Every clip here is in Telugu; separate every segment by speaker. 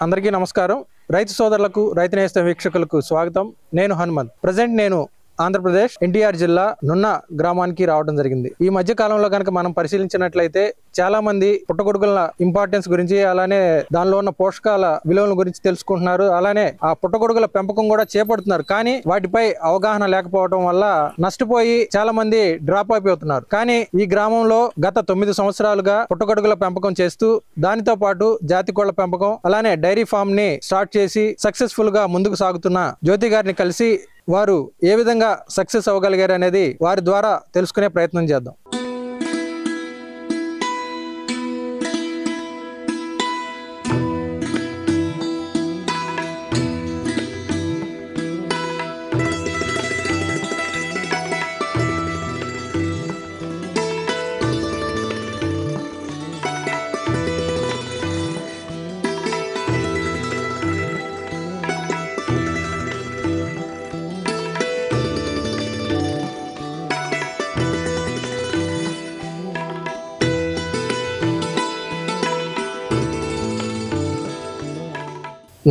Speaker 1: అందరికీ నమస్కారం. రైతు సోదరులకు, రైతు నేస్తం వీక్షకులకు స్వాగతం. నేను హనుమంత్. ప్రజెంట్ నేను ఆంధ్రప్రదేశ్ ఎన్టీఆర్ జిల్లా నున్న గ్రామానికి రావడం జరిగింది. ఈ మధ్య కాలంలో కనుక మనం పరిశీలించినట్లయితే చాలా మంది పుట్టగొడుగుల ఇంపార్టెన్స్ గురించి, అలానే దానిలో ఉన్న పోషకాల విలువల గురించి తెలుసుకుంటున్నారు. అలానే ఆ పుట్టగొడుగుల పెంపకం కూడా చేపడుతున్నారు. కానీ వాటిపై అవగాహన లేకపోవడం వల్ల నష్టపోయి చాలా మంది డ్రాప్ అయిపోతున్నారు. కానీ ఈ గ్రామంలో గత 9 సంవత్సరాలుగా పుట్టగొడుగుల పెంపకం చేస్తూ, దానితో పాటు జాతి కోళ్ల పెంపకం, అలానే డైరీ ఫామ్ ని స్టార్ట్ చేసి సక్సెస్ఫుల్ గా ముందుకు సాగుతున్న జ్యోతి గారిని కలిసి వారు ఏ విధంగా సక్సెస్ అవ్వగలిగారు అనేది వారి ద్వారా తెలుసుకునే ప్రయత్నం చేద్దాం.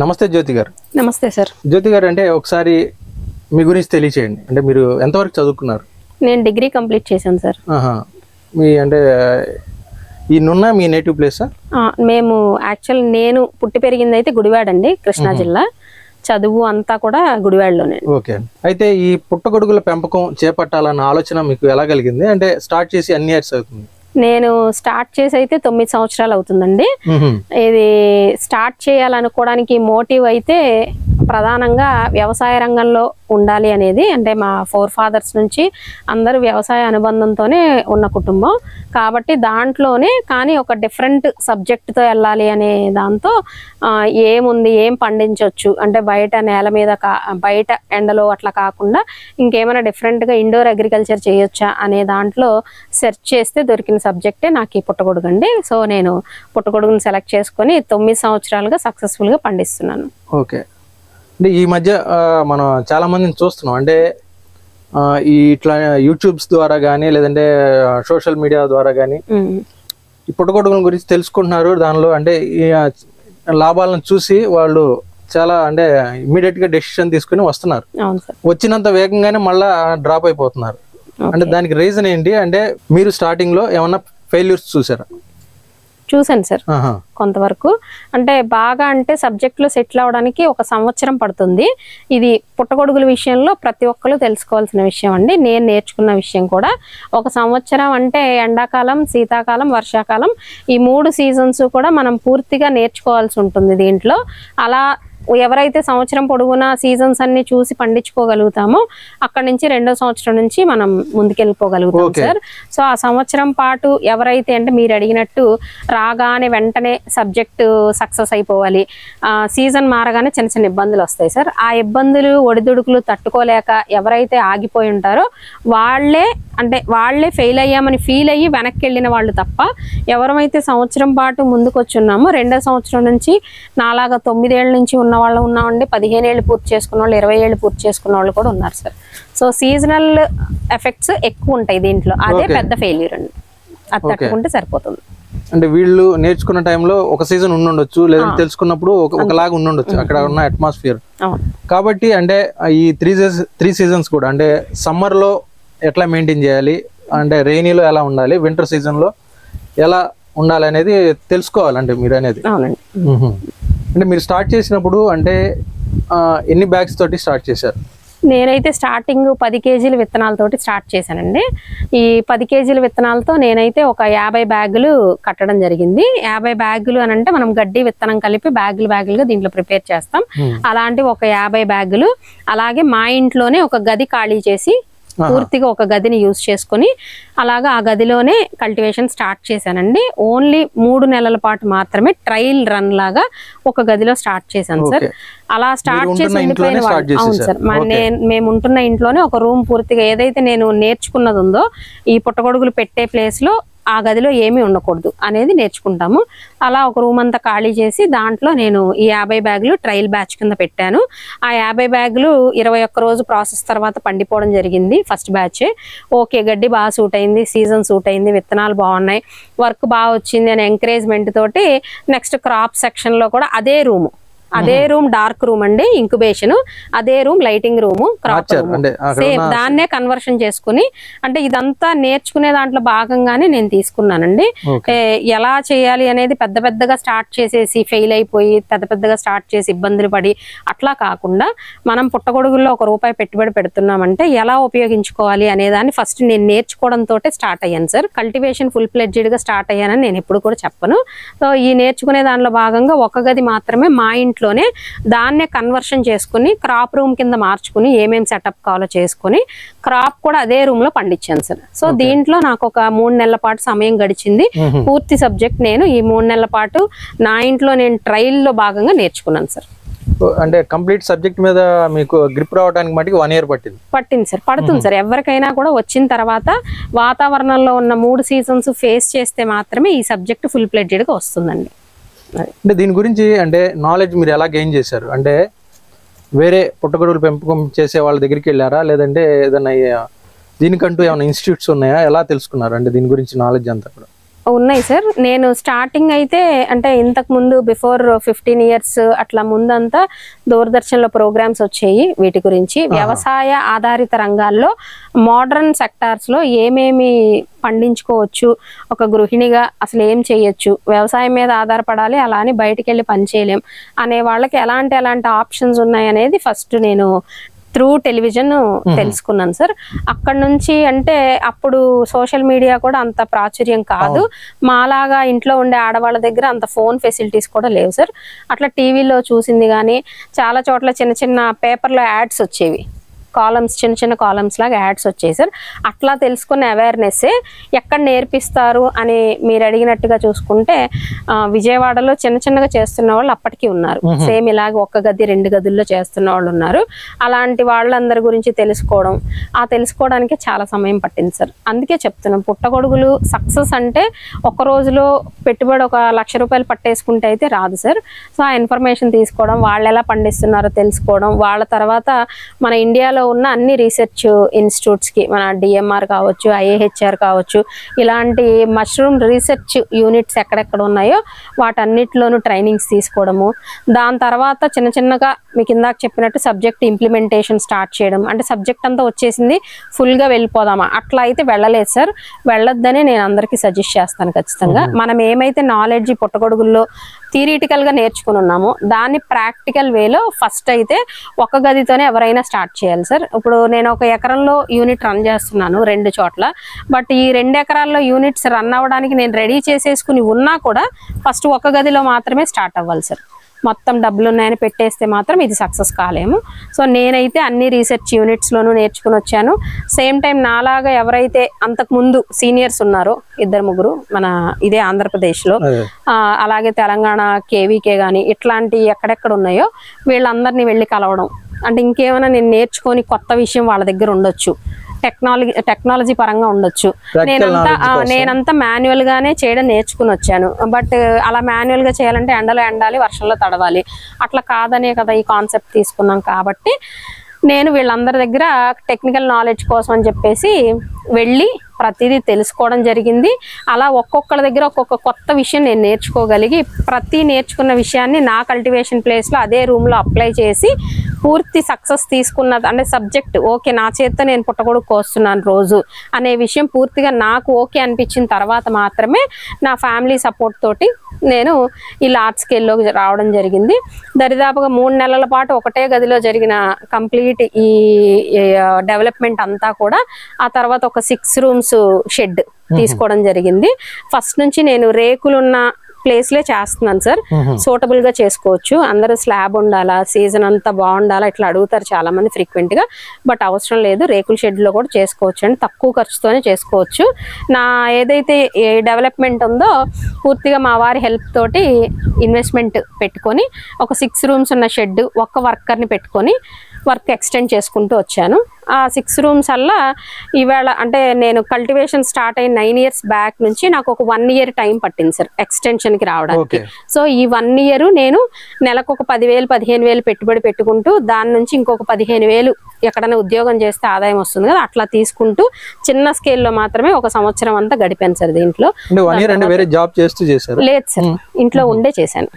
Speaker 1: నమస్తే జ్యోతి గారు.
Speaker 2: నమస్తే సార్.
Speaker 1: జ్యోతి గారు, అంటే ఒకసారి మీ గురించి తెలియచేయండి. అంటే మీరు ఎంతవరకు చదువుకున్నారు?
Speaker 2: నేను డిగ్రీ కంప్లీట్ చేశాను సార్.
Speaker 1: మీ అంటే ఈ నున్న మీ నేటివ్ ప్లేసా?
Speaker 2: మేము యాక్చువల్ నేను పుట్టి పెరిగింది అయితే గుడివాడ అండి, కృష్ణా జిల్లా. చదువు అంతా కూడా గుడివాడలోనే.
Speaker 1: ఓకే. అయితే ఈ పుట్టగొడుగుల పెంపకం చేపట్టాలన్న ఆలోచన మీకు ఎలా కలిగింది? అంటే స్టార్ట్ చేసి అన్ని ఇయర్స్ అవుతుంది?
Speaker 2: నేను స్టార్ట్ చేసి అయితే 9 సంవత్సరాలు అవుతుందండి. ఇది స్టార్ట్ చేయాలనుకోవడానికి మోటివ్ అయితే ప్రధానంగా వ్యవసాయ రంగంలో ఉండాలి అనేది. అంటే మా 4 ఫాదర్స్ నుంచి అందరూ వ్యవసాయ అనుబంధంతోనే ఉన్న కుటుంబం కాబట్టి దాంట్లోనే, కానీ ఒక డిఫరెంట్ సబ్జెక్ట్తో వెళ్ళాలి అనే దాంతో ఏముంది, ఏం పండించవచ్చు అంటే బయట నేల మీద బయట ఎండలో అట్లా కాకుండా ఇంకేమైనా డిఫరెంట్గా ఇండోర్ అగ్రికల్చర్ చేయొచ్చా అనే దాంట్లో సెర్చ్ చేస్తే దొరికిన సబ్జెక్టే నాకు ఈ పుట్టగొడుగు అండి. సో నేను పుట్టగొడుగుని సెలెక్ట్ చేసుకొని 9 సంవత్సరాలుగా సక్సెస్ఫుల్గా పండిస్తున్నాను.
Speaker 1: ఓకే. అంటే ఈ మధ్య మనం చాలా మందిని చూస్తున్నాం. అంటే ఈ ఇట్లా యూట్యూబ్స్ ద్వారా కానీ, లేదంటే సోషల్ మీడియా ద్వారా కానీ ఈ పుట్టగొడుగుల గురించి తెలుసుకుంటున్నారు. దానిలో అంటే ఈ లాభాలను చూసి వాళ్ళు చాలా అంటే ఇమ్మీడియట్ గా డెసిషన్ తీసుకుని వస్తున్నారు. వచ్చినంత వేగంగానే మళ్ళా డ్రాప్ అయిపోతున్నారు. అంటే దానికి రీజన్ ఏంటి? అంటే మీరు స్టార్టింగ్ లో ఏమన్నా ఫెయిల్యూర్స్ చూసారా?
Speaker 2: చూసాను సార్ కొంతవరకు. అంటే బాగా అంటే సబ్జెక్ట్లో సెటిల్ అవడానికి 1 సంవత్సరం పడుతుంది. ఇది పుట్టగొడుగుల విషయంలో ప్రతి ఒక్కరు తెలుసుకోవాల్సిన విషయం అండి. నేను నేర్చుకున్న విషయం కూడా 1 సంవత్సరం అంటే ఎండాకాలం, శీతాకాలం, వర్షాకాలం ఈ 3 సీజన్స్ కూడా మనం పూర్తిగా నేర్చుకోవాల్సి ఉంటుంది దీంట్లో. అలా ఎవరైతే సంవత్సరం పొడవునా సీజన్స్ అన్ని చూసి పండించుకోగలుగుతామో అక్కడి నుంచి 2వ సంవత్సరం నుంచి మనం ముందుకెళ్ళిపోగలుగుతాం సార్. సో ఆ సంవత్సరం పాటు ఎవరైతే అంటే మీరు అడిగినట్టు రాగానే వెంటనే సబ్జెక్టు సక్సెస్ అయిపోవాలి, సీజన్ మారగానే చిన్న చిన్న ఇబ్బందులు వస్తాయి సార్. ఆ ఇబ్బందులు ఒడిదుడుకులు తట్టుకోలేక ఎవరైతే ఆగిపోయి ఉంటారో వాళ్ళే ఫెయిల్ అయ్యామని ఫీల్ అయ్యి వెనక్కి వెళ్ళిన వాళ్ళు తప్ప, ఎవరైతే సంవత్సరం పాటు ముందుకు వచ్చున్నామో 2వ సంవత్సరం నుంచి నాలాగా 9 ఏళ్ళ నుంచి ఉన్న వాళ్ళు ఉన్నామండి, 15 ఏళ్ళు పూర్తి చేసుకున్న వాళ్ళు, 20 ఏళ్ళు పూర్తి చేసుకున్న వాళ్ళు కూడా ఉన్నారు సార్. సో సీజనల్ ఎఫెక్ట్స్ ఎక్కువ ఉంటాయి దీంట్లో. అదే పెద్ద ఫెయిల్యూర్ అండి. అది తట్టుకుంటే సరిపోతుంది.
Speaker 1: అంటే వీళ్ళు నేర్చుకున్న టైంలో ఒక సీజన్ ఉండుండొచ్చు, లేదంటే తెలుసుకున్నప్పుడు ఒకలాగా ఉండుండొచ్చు అక్కడ ఉన్న అట్మాస్ఫియర్. కాబట్టి అంటే ఈ 3 సీజన్స్ కూడా అంటే సమ్మర్ లో ఎట్లా మెయింటైన్ చేయాలి, అంటే రెయినీలో ఎలా ఉండాలి, వింటర్ సీజన్ లో ఎలా ఉండాలి అనేది తెలుసుకోవాలంటే మీరు అనేది. అంటే మీరు స్టార్ట్ చేసినప్పుడు అంటే ఎన్ని బ్యాగ్స్ తోటి స్టార్ట్ చేశారు?
Speaker 2: నేనైతే స్టార్టింగ్ 10 కేజీల విత్తనాలతోటి స్టార్ట్ చేశానండి. ఈ 10 కేజీల విత్తనాలతో నేనైతే ఒక 50 బ్యాగులు కట్టడం జరిగింది. 50 బ్యాగులు అని అంటే మనం గడ్డి విత్తనం కలిపి బ్యాగులుగా దీంట్లో ప్రిపేర్ చేస్తాం. అలాంటి ఒక 50 బ్యాగులు. అలాగే మా ఇంట్లోనే ఒక గది ఖాళీ చేసి పూర్తిగా ఒక గదిని యూజ్ చేసుకుని అలాగా ఆ గదిలోనే కల్టివేషన్ స్టార్ట్ చేశానండి. ఓన్లీ 3 నెలల పాటు మాత్రమే ట్రయల్ రన్ లాగా ఒక గదిలో స్టార్ట్ చేశాను సార్. అలా స్టార్ట్ చేసి ఉండిపోయిన వాళ్ళు. అవును సార్, మేము ఉంటున్న ఇంట్లోనే ఒక రూమ్ పూర్తిగా ఏదైతే నేను నేర్చుకున్నది ఉందో ఈ పుట్టగొడుగులు పెట్టే ప్లేస్ లో ఆ గదిలో ఏమీ ఉండకూడదు అనేది నేర్చుకుంటాము. అలా ఒక రూమ్ అంతా ఖాళీ చేసి దాంట్లో నేను ఈ 50 బ్యాగులు ట్రయల్ బ్యాచ్ కింద పెట్టాను. ఆ 50 బ్యాగులు 21 రోజు ప్రాసెస్ తర్వాత పండిపోవడం జరిగింది ఫస్ట్ బ్యాచ్. ఓకే, గడ్డి బాగా సూట్ అయింది, సీజన్ సూట్ అయింది, విత్తనాలు బాగున్నాయి, వర్క్ బాగా వచ్చింది అనే ఎంకరేజ్మెంట్ తోటి నెక్స్ట్ క్రాప్ సెక్షన్ లో కూడా అదే రూము అదే రూమ్ డార్క్ రూమ్ అండి, ఇంక్యుబేషన్, అదే room lighting room, crop room same దాన్నే కన్వర్షన్ చేసుకుని, అంటే ఇదంతా నేర్చుకునే దాంట్లో భాగంగానే నేను తీసుకున్నానండి. ఎలా చేయాలి అనేది పెద్ద పెద్దగా స్టార్ట్ చేసేసి ఫెయిల్ అయిపోయి పెద్ద పెద్దగా స్టార్ట్ చేసి ఇబ్బందులు పడి అట్లా కాకుండా మనం పుట్టగొడుగుల్లో ₹1 పెట్టుబడి పెడుతున్నామంటే ఎలా ఉపయోగించుకోవాలి అనే దాన్ని ఫస్ట్ నేను నేర్చుకోవడంతో స్టార్ట్ అయ్యాను సార్. కల్టివేషన్ ఫుల్ ఫ్లెడ్జ్డ్ గా స్టార్ట్ అయ్యానని నేను ఎప్పుడు కూడా చెప్పను. సో ఈ నేర్చుకునే దానిలో భాగంగా ఒక గది మాత్రమే మా ఇంట్లోనే దాన్నే కన్వర్షన్ చేసుకుని క్రాప్ రూమ్ కింద మార్చుకుని ఏమేమి సెటప్ కావాలో చేసుకుని క్రాప్ కూడా అదే రూమ్ లో పండించాను సార్. సో దీంట్లో నాకు ఒక 3 నెలల పాటు సమయం గడిచింది. పూర్తి సబ్జెక్ట్ నేను ఈ 3 నెలల పాటు నా ఇంట్లో నేను ట్రయల్ లో భాగంగా నేర్చుకున్నాను సార్.
Speaker 1: అంటే కంప్లీట్ సబ్జెక్ట్ మీద మీకు గ్రిప్ రావడానికి మటుకు 1 year పట్టింది
Speaker 2: సార్. పడుతుంది సార్. ఎవరికైనా కూడా వచ్చిన తర్వాత వాతావరణంలో ఉన్న 3 సీజన్స్ ఫేస్ చేస్తే మాత్రమే ఈ సబ్జెక్ట్ ఫుల్ ఫ్లెడ్జ్డ్ గా వస్తుందండి.
Speaker 1: అంటే దీని గురించి అంటే నాలెడ్జ్ మీరు ఎలా గెయిన్ చేశారు? అంటే వేరే పుట్టగొడుగులు పెంపకం చేసే వాళ్ళ దగ్గరికి వెళ్ళారా, లేదంటే ఏదైనా దీనికంటూ ఏమైనా ఇన్స్టిట్యూట్స్ ఉన్నాయా, ఎలా తెలుసుకున్నారు అంటే దీని గురించి నాలెడ్జ్ అంతా కూడా?
Speaker 2: ఉన్నాయి సార్. నేను స్టార్టింగ్ అయితే అంటే ఇంతకు ముందు బిఫోర్ 15 years అట్లా ముందంతా దూరదర్శన్లో ప్రోగ్రామ్స్ వచ్చాయి వీటి గురించి. వ్యవసాయ ఆధారిత రంగాల్లో మోడర్న్ సెక్టార్స్ లో ఏమేమి పండించుకోవచ్చు, ఒక గృహిణిగా అసలు ఏం చేయొచ్చు, వ్యవసాయం మీద ఆధారపడాలి అలా అని బయటికి వెళ్ళి పని చేయలేం అనే వాళ్ళకి ఎలాంటి ఆప్షన్స్ ఉన్నాయి అనేది ఫస్ట్ నేను త్రూ టెలివిజన్ తెలుసుకున్నాను సార్. అక్కడ నుంచి అంటే అప్పుడు సోషల్ మీడియా కూడా అంత ప్రాచుర్యం కాదు. మాలాగా ఇంట్లో ఉండే ఆడవాళ్ళ దగ్గర అంత ఫోన్ ఫెసిలిటీస్ కూడా లేవు సార్. అట్లా టీవీలో చూసింది కానీ చాలా చోట్ల చిన్న చిన్న పేపర్లో యాడ్స్ వచ్చేవి, కాలమ్స్, చిన్న చిన్న కాలమ్స్ లాగా యాడ్స్ వచ్చాయి సార్. అట్లా తెలుసుకున్న అవేర్నెస్ ఎక్కడ నేర్పిస్తారు అని మీరు అడిగినట్టుగా చూసుకుంటే విజయవాడలో చిన్నగా చేస్తున్న వాళ్ళు అప్పటికి ఉన్నారు. సేమ్ ఇలాగ 1 గది 2 గదుల్లో చేస్తున్న వాళ్ళు ఉన్నారు. అలాంటి వాళ్ళందరి గురించి తెలుసుకోవడానికి చాలా సమయం పట్టింది సార్. అందుకే చెప్తున్నాం, పుట్టగొడుగులు సక్సెస్ అంటే ఒక రోజులో పెట్టుబడి ₹1,00,000 పట్టేసుకుంటే అయితే రాదు సార్. సో ఆ ఇన్ఫర్మేషన్ తీసుకోవడం, వాళ్ళు ఎలా పండిస్తున్నారో తెలుసుకోవడం, వాళ్ళ తర్వాత మన ఇండియాలో ఉన్న అన్ని రీసెర్చ్ ఇన్స్టిట్యూట్స్ కి, మన DMR కావచ్చు, IAHR కావచ్చు, ఇలాంటి మష్రూమ్ రీసెర్చ్ యూనిట్స్ ఎక్కడెక్కడ ఉన్నాయో వాటన్నిటిలోనూ ట్రైనింగ్స్ తీసుకోవడము. దాని తర్వాత చిన్నగా మీకు ఇందాక చెప్పినట్టు సబ్జెక్ట్ ఇంప్లిమెంటేషన్ స్టార్ట్ చేయడం. అంటే సబ్జెక్ట్ అంతా వచ్చేసింది ఫుల్ గా వెళ్ళిపోదామా, అట్లా అయితే వెళ్ళలేదు సార్. వెళ్ళొద్దని నేను అందరికీ సజెస్ట్ చేస్తాను ఖచ్చితంగా. మనం ఏమైతే నాలెడ్జ్ పుట్టగొడుగుల్లో థియరిటికల్ గా నేర్చుకుని ఉన్నామో దాన్ని ప్రాక్టికల్ వేలో ఫస్ట్ అయితే 1 గదితోనే ఎవరైనా స్టార్ట్ చేయాలి సార్. ఇప్పుడు నేను 1 ఎకరంలో యూనిట్ రన్ చేస్తున్నాను 2 చోట్ల. బట్ ఈ 2 ఎకరాల్లో యూనిట్స్ రన్ అవ్వడానికి నేను రెడీ చేసేసుకుని ఉన్నా కూడా ఫస్ట్ 1 గదిలో మాత్రమే స్టార్ట్ అవ్వాలి సార్. మొత్తం డబ్బులు ఉన్నాయని పెట్టేస్తే మాత్రం ఇది సక్సెస్ కాలేము. సో నేనైతే అన్ని రీసెర్చ్ యూనిట్స్లోనూ నేర్చుకుని వచ్చాను. సేమ్ టైం నాలాగా ఎవరైతే అంతకుముందు సీనియర్స్ ఉన్నారో 2-3 మన ఇదే ఆంధ్రప్రదేశ్లో, అలాగే తెలంగాణ KVK కానీ ఇట్లాంటి ఎక్కడెక్కడ ఉన్నాయో వీళ్ళందరినీ వెళ్ళి కలవడం. అంటే ఇంకేమైనా నేను నేర్చుకొని కొత్త విషయం వాళ్ళ దగ్గర ఉండొచ్చు, టెక్నాలజీ పరంగా ఉండొచ్చు. నేనంతా మాన్యువల్ గానే చేయడం నేర్చుకుని వచ్చాను. బట్ అలా మాన్యువల్ గా చేయాలంటే ఎండలో ఎండాలి, వర్షంలో తడవాలి. అట్లా కాదనే కదా ఈ కాన్సెప్ట్ తీసుకున్నాం. కాబట్టి నేను వీళ్ళందరి దగ్గర టెక్నికల్ నాలెడ్జ్ కోసం అని చెప్పేసి వెళ్ళి ప్రతిదీ తెలుసుకోవడం జరిగింది. అలా ఒక్కొక్కళ్ళ దగ్గర ఒక్కొక్క కొత్త విషయం నేను నేర్చుకోగలిగి ప్రతి నేర్చుకున్న విషయాన్ని నా కల్టివేషన్ ప్లేస్లో అదే రూమ్లో అప్లై చేసి పూర్తి సక్సెస్ తీసుకున్నది. అంటే సబ్జెక్ట్ ఓకే, నా చేత్తో నేను పుట్టగొడుగు కోస్తున్నాను రోజు అనే విషయం పూర్తిగా నాకు ఓకే అనిపించిన తర్వాత మాత్రమే నా ఫ్యామిలీ సపోర్ట్ తోటి నేను ఈ లార్జ్ స్కేల్లోకి రావడం జరిగింది. దరిదాపుగా 3 నెలల పాటు ఒకటే గదిలో జరిగిన కంప్లీట్ ఈ డెవలప్మెంట్ అంతా కూడా ఆ తర్వాత ఒక 6 rooms షెడ్ తీసుకోవడం జరిగింది. ఫస్ట్ నుంచి నేను రేకులున్న ప్లేస్లే చేస్తున్నాను సార్. సూటబుల్ గా చేసుకోవచ్చు. అందరూ స్లాబ్ ఉండాలా, సీజన్ అంతా బాగుండాలా ఇట్లా అడుగుతారు చాలా మంది ఫ్రీక్వెంట్ గా. బట్ అవసరం లేదు, రేకుల షెడ్ లో కూడా చేసుకోవచ్చు అండి, తక్కువ ఖర్చుతోనే చేసుకోవచ్చు. నా ఏదైతే డెవలప్మెంట్ ఉందో పూర్తిగా మా వారి హెల్ప్ తోటి ఇన్వెస్ట్మెంట్ పెట్టుకొని ఒక 6 rooms ఉన్న షెడ్, ఒక్క వర్కర్ని పెట్టుకొని వర్క్ ఎక్స్టెండ్ చేసుకుంటూ వచ్చాను. ఆ 6 rooms అలా ఈవేళ అంటే నేను కల్టివేషన్ స్టార్ట్ అయిన 9 years బ్యాక్ నుంచి నాకు ఒక 1 year టైం పట్టింది సార్ ఎక్స్టెన్షన్ కి రావడానికి. సో ఈ 1 year నేను నెలకు ఒక 10,000-15,000 పెట్టుబడి పెట్టుకుంటూ దాని నుంచి ఇంకొక 15,000 ఎక్కడైనా ఉద్యోగం చేస్తే ఆదాయం వస్తుంది కదా, అట్లా తీసుకుంటూ చిన్న స్కేల్లో మాత్రమే ఒక సంవత్సరం అంతా గడిపాను సార్. దీంట్లో లేదు సార్, ఇంట్లో ఉండే చేశాను.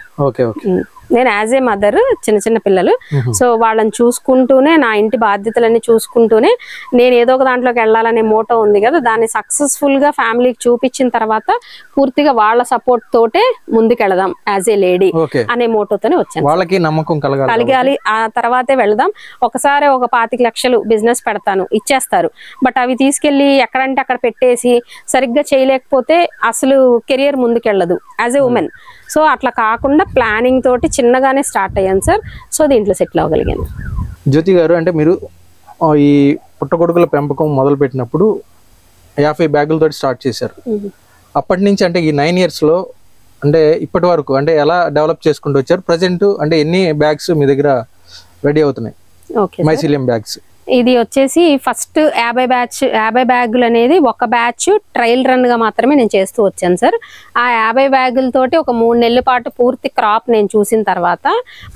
Speaker 2: నేను యాజ్ ఏ మదర్, చిన్న చిన్న పిల్లలు, సో వాళ్ళని చూసుకుంటూనే నా ఇంటి బాధ్యతలన్నీ చూసుకుంటూనే నేను ఏదో ఒక దాంట్లోకి వెళ్ళాలనే మోటో ఉంది కదా, దాన్ని సక్సెస్ఫుల్ గా ఫ్యామిలీకి చూపించిన తర్వాత పూర్తిగా వాళ్ళ సపోర్ట్ తోటే ముందుకెళదాం యాజ్ ఏ లేడీ అనే మోటోతోనే వచ్చాను.
Speaker 1: వాళ్ళకి నమ్మకం
Speaker 2: కలిగాలి, ఆ తర్వాతే వెళదాం. ఒకసారి ఒక 25 లక్షలు బిజినెస్ పెడతాను ఇచ్చేస్తారు, బట్ అవి తీసుకెళ్లి ఎక్కడంటే అక్కడ పెట్టేసి సరిగ్గా చేయలేకపోతే అసలు కెరియర్ ముందుకెళ్ళదు యాజ్ ఏ ఉమెన్. సో అట్లా కాకుండా ప్లానింగ్ తోటి చిన్నగానే స్టార్ట్ అయ్యాను సార్. సో దీంట్లో సెటిల్ అవ్వగలిగాను.
Speaker 1: జ్యోతి గారు, అంటే మీరు ఈ పుట్టగొడుగుల పెంపకం మొదలు పెట్టినప్పుడు 50 బ్యాగులతో స్టార్ట్ చేశారు. అప్పటి నుంచి అంటే ఈ 9 years లో అంటే ఇప్పటి వరకు అంటే ఎలా డెవలప్ చేసుకుంటూ వచ్చారు? ప్రజెంట్ అంటే ఎన్ని బ్యాగ్స్ మీ దగ్గర రెడీ అవుతున్నాయి మైసీలియం బ్యాగ్స్?
Speaker 2: ఇది వచ్చేసి ఫస్ట్ 50 బ్యాగులు అనేది ఒక బ్యాచ్ ట్రయల్ రన్ గా మాత్రమే నేను చేస్తూ వచ్చాను సార్. ఆ 50 బ్యాగులతోటి ఒక 3 నెలల పాటు పూర్తి క్రాప్ నేను చూసిన తర్వాత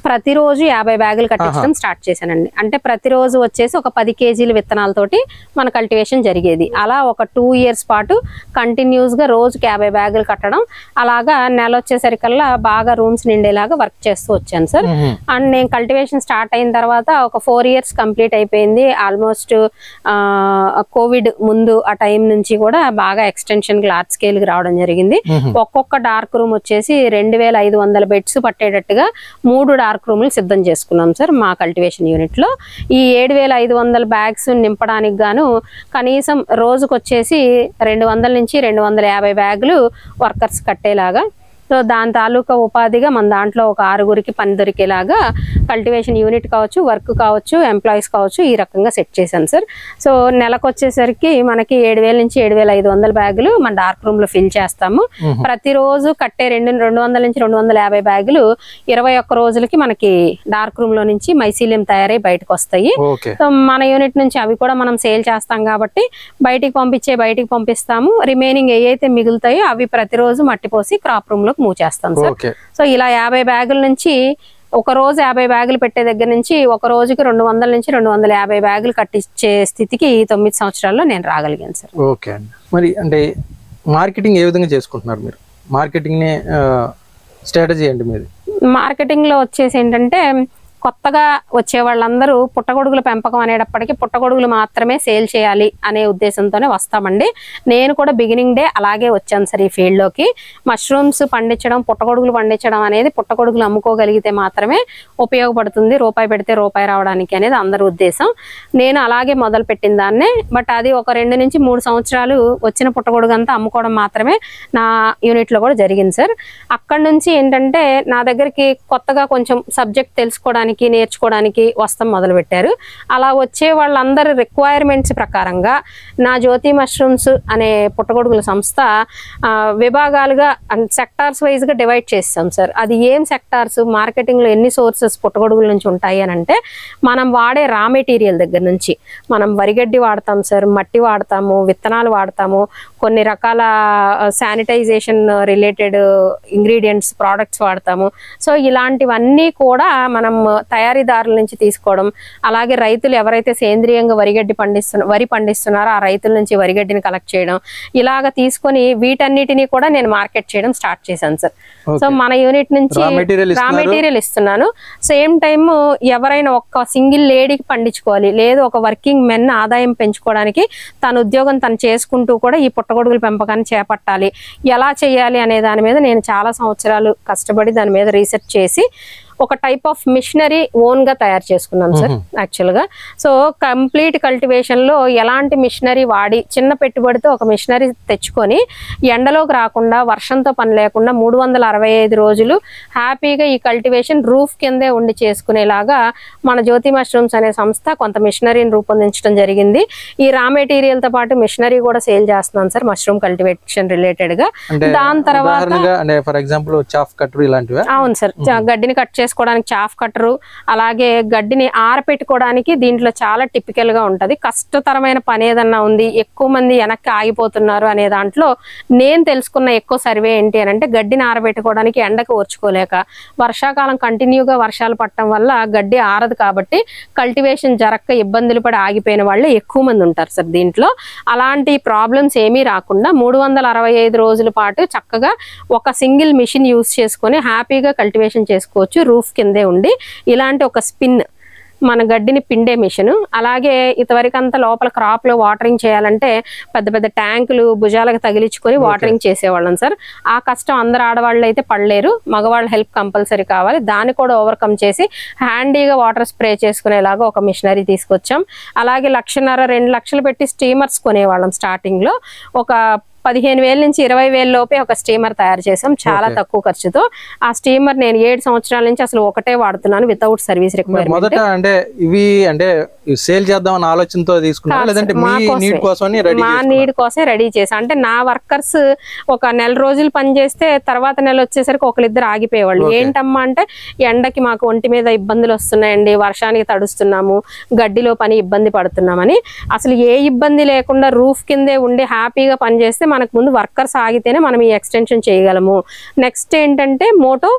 Speaker 2: ప్రతిరోజు 50 బ్యాగులు కట్టించడం స్టార్ట్ చేశానండి. అంటే ప్రతిరోజు వచ్చేసి ఒక 10 kg విత్తనాలతోటి మన కల్టివేషన్ జరిగేది. అలా ఒక 2 years పాటు కంటిన్యూస్ గా రోజుకి 50 బ్యాగులు కట్టడం, అలాగా నెల వచ్చేసరికల్లా బాగా రూమ్స్ నిండేలాగా వర్క్ చేస్తూ వచ్చాను సార్. అండ్ నేను కల్టివేషన్ స్టార్ట్ అయిన తర్వాత ఒక 4 years కంప్లీట్ అయిపోయింది. ఆల్మోస్ట్ కోవిడ్ ముందు ఆ టైం నుంచి కూడా బాగా ఎక్స్టెన్షన్ లార్జ్ స్కేల్ కి రావడం జరిగింది. ఒక్కొక్క డార్క్ రూమ్ వచ్చేసి 2500 బెడ్స్ పట్టేటట్టుగా 3 డార్క్ రూమ్లు సిద్ధం చేసుకున్నాం సార్ మా కల్టివేషన్ యూనిట్ లో. ఈ 7500 బ్యాగ్స్ నింపడానికి గాను కనీసం రోజుకు వచ్చేసి 200 నుంచి 250 బ్యాగులు వర్కర్స్ కట్టేలాగా, సో దాని తాలూకా ఉపాధిగా మన దాంట్లో ఒక 6గురికి పని దొరికేలాగా కల్టివేషన్ యూనిట్ కావచ్చు, వర్క్ కావచ్చు, ఎంప్లాయీస్ కావచ్చు, ఈ రకంగా సెట్ చేశాను సార్. సో నెలకు వచ్చేసరికి మనకి 7000 నుంచి 7500 బ్యాగులు మన డార్క్ రూమ్ లో ఫిల్ చేస్తాము. ప్రతిరోజు కట్టే 200 నుంచి 250 బ్యాగులు 21 రోజులకి మనకి డార్క్ రూమ్ లో నుంచి మైసీలియం తయారై బయటకు వస్తాయి. సో మన యూనిట్ నుంచి అవి కూడా మనం సేల్ చేస్తాం కాబట్టి బయటికి పంపిస్తాము. రిమైనింగ్ ఏవైతే మిగులుతాయో అవి ప్రతిరోజు మట్టిపోసి క్రాప్ రూమ్ లో మూవ్ చేస్తాం సార్. సో ఇలా 50 బ్యాగుల నుంచి ఒక రోజు 50 బ్యాగులు పెట్టే దగ్గర నుంచి ఒక రోజుకి 200 నుంచి 250 బ్యాగులు కట్టించే స్థితికి 9 సంవత్సరాల్లో నేను రాగలిగాను సార్.
Speaker 1: ఓకే అండి. మరి అంటే మార్కెటింగ్ ఏ విధంగా చేసుకుంటున్నారు మీరు? మార్కెటింగ్ ని స్ట్రాటజీ ఏంటి మీది?
Speaker 2: మార్కెటింగ్ లో వచ్చేసి ఏంటంటే కొత్తగా వచ్చే వాళ్ళందరూ పుట్టగొడుగుల పెంపకం అనేటప్పటికీ పుట్టగొడుగులు మాత్రమే సేల్ చేయాలి అనే ఉద్దేశంతోనే వస్తామండి. నేను కూడా బిగినింగ్ డే అలాగే వచ్చాను సార్ ఈ ఫీల్డ్ లోకి. మష్రూమ్స్ పండించడం, పుట్టగొడుగులు పండించడం అనేది పుట్టగొడుగులు అమ్ముకోగలిగితే మాత్రమే ఉపయోగపడుతుంది, రూపాయి పెడితే రూపాయి రావడానికి అనేది అందరి ఉద్దేశం. నేను అలాగే మొదలు పెట్టిన దాన్నే. బట్ అది ఒక 2 నుంచి 3 సంవత్సరాలు వచ్చిన పుట్టగొడుగు అంతా అమ్ముకోవడం మాత్రమే నా యూనిట్ లో కూడా జరిగింది సార్. అక్కడ నుంచి ఏంటంటే నా దగ్గరికి కొత్తగా కొంచెం సబ్జెక్ట్ తెలుసుకోవడానికి, నేర్చుకోవడానికి వస్తాం మొదలు పెట్టారు. అలా వచ్చే వాళ్ళందరి రిక్వైర్మెంట్స్ ప్రకారంగా నా జ్యోతి మష్రూమ్స్ అనే పుట్టగొడుగుల సంస్థ విభాగాలుగా సెక్టార్స్ వైజ్ గా డివైడ్ చేస్తాం సార్. అది ఏం సెక్టార్స్, మార్కెటింగ్ లో ఎన్ని సోర్సెస్ పుట్టగొడుగుల నుంచి ఉంటాయి అని అంటే, మనం వాడే రా మెటీరియల్ దగ్గర నుంచి మనం వరిగడ్డి వాడతాం సార్, మట్టి వాడతాము, విత్తనాలు వాడతాము, కొన్ని రకాల శానిటైజేషన్ రిలేటెడ్ ఇంగ్రీడియంట్స్ ప్రోడక్ట్స్ వాడతాము. సో ఇలాంటివన్నీ కూడా మనం తయారీదారుల నుంచి తీసుకోవడం, అలాగే రైతులు ఎవరైతే సేంద్రియంగా వరి పండిస్తున్నారో ఆ రైతుల నుంచి వరిగడ్డిని కలెక్ట్ చేయడం, ఇలాగ తీసుకొని వీటన్నిటిని కూడా నేను మార్కెట్ చేయడం స్టార్ట్ చేశాను సార్. సో మన యూనిట్ నుంచి రా మెటీరియల్ ఇస్తున్నాను. సేమ్ టైమ్ ఎవరైనా ఒక్క సింగిల్ లేడీకి పండించుకోవాలి, లేదు ఒక వర్కింగ్ మెన్ ఆదాయం పెంచుకోవడానికి తన ఉద్యోగం తను చేసుకుంటూ కూడా ఈ పుట్టగొడుగుల పెంపకాన్ని చేపట్టాలి, ఎలా చేయాలి అనే దాని మీద నేను చాలా సంవత్సరాలు కష్టపడి దాని మీద రీసెర్చ్ చేసి ఒక టైప్ ఆఫ్ మిషనరీ ఓన్ గా తయారు చేసుకున్నాం సార్ యాక్చువల్ గా. సో కంప్లీట్ కల్టివేషన్ లో ఎలాంటి మిషనరీ వాడి చిన్న పెట్టుబడితో ఒక మిషనరీ తెచ్చుకొని ఎండలోకి రాకుండా వర్షంతో పని లేకుండా 365 రోజులు హ్యాపీగా ఈ కల్టివేషన్ రూఫ్ కిందే ఉండి చేసుకునేలాగా మన జ్యోతి మష్రూమ్స్ అనే సంస్థ కొంత మిషనరీని రూపొందించడం జరిగింది. ఈ రా మెటీరియల్ తో పాటు మిషనరీ కూడా సేల్ చేస్తున్నాను సార్ మష్రూమ్ కల్టివేషన్ రిలేటెడ్ గా. దాని తర్వాత
Speaker 1: ఫర్ ఎగ్జాంపుల్ చాఫ్ కట్టర్ ఇలాంటివి.
Speaker 2: అవును సార్, గడ్డిని కట్ చేసుకోవడానికి చాఫ్ కట్టరు, అలాగే గడ్డిని ఆరపెట్టుకోవడానికి దీంట్లో చాలా టిపికల్ గా ఉంటది. కష్టతరమైన పని ఏదన్నా ఉంది, ఎక్కువ మంది వెనక్కి ఆగిపోతున్నారు అనే దాంట్లో నేను తెలుసుకున్న ఎక్కువ సర్వే ఏంటి అని అంటే, గడ్డిని ఆరబెట్టుకోవడానికి ఎండకు ఓర్చుకోలేక వర్షాకాలం కంటిన్యూగా వర్షాలు పడటం వల్ల గడ్డి ఆరదు కాబట్టి కల్టివేషన్ జరక్క ఇబ్బందులు పడి ఆగిపోయిన వాళ్ళు ఎక్కువ మంది ఉంటారు సార్ దీంట్లో. అలాంటి ప్రాబ్లమ్స్ ఏమీ రాకుండా 365 రోజుల పాటు చక్కగా ఒక సింగిల్ మిషన్ యూజ్ చేసుకొని హ్యాపీగా కల్టివేషన్ చేసుకోవచ్చు. రూఫ్ కిందే ఉండి ఇలాంటి ఒక స్పిన్ మన గడ్డిని పిండే మిషన్. అలాగే ఇంతవరకు అంతా లోపల క్రాప్ లో వాటరింగ్ చేయాలంటే పెద్ద పెద్ద ట్యాంకులు భుజాలకు తగిలించుకొని వాటరింగ్ చేసేవాళ్ళం సార్. ఆ కష్టం అందరు ఆడవాళ్ళు అయితే పడలేరు, మగవాళ్ళ హెల్ప్ కంపల్సరీ కావాలి. దాన్ని కూడా ఓవర్కమ్ చేసి హ్యాండీగా వాటర్ స్ప్రే చేసుకునేలాగా ఒక మిషనరీ తీసుకొచ్చాం. అలాగే 1,50,000 2 లక్షలు పెట్టి స్టీమర్స్ కొనేవాళ్ళం స్టార్టింగ్ లో. ఒక 15,000 నుంచి 20,000 లోపే ఒక స్టీమర్ తయారు చేసాం చాలా తక్కువ ఖర్చుతో. ఆ స్టీమర్ నేను 7 సంవత్సరాల నుంచి అసలు ఒకటే వాడుతున్నాను వితౌట్ సర్వీస్ రిక్వైర్మెంట్.
Speaker 1: మొదట అంటే ఇవి అంటే సేల్ చేద్దాం ఆలోచనతో తీసుకున్నారా లేదంటే మీ నీడ్ కోసమని రెడీ
Speaker 2: మా నీడ్ కోసమే రెడీ చేసా. అంటే నా వర్కర్స్ ఒక నెల రోజులు పని చేస్తే తర్వాత నెల వచ్చేసరికి ఒకరిద్దరు ఆగిపోయేవాళ్ళు. ఏంటమ్మా అంటే ఎండకి మాకు ఒంటి మీద ఇబ్బందులు వస్తున్నాయండి, వర్షానికి తడుస్తున్నాము, గడ్డిలో పని ఇబ్బంది పడుతున్నామని. అసలు ఏ ఇబ్బంది లేకుండా రూఫ్ కిందే ఉండి హ్యాపీగా పని చేస్తే మనకు ముందు వర్కర్స్ ఆగితేనే మనం ఈ ఎక్స్టెన్షన్ చేయగలము. నెక్స్ట్ ఏంటంటే మోటో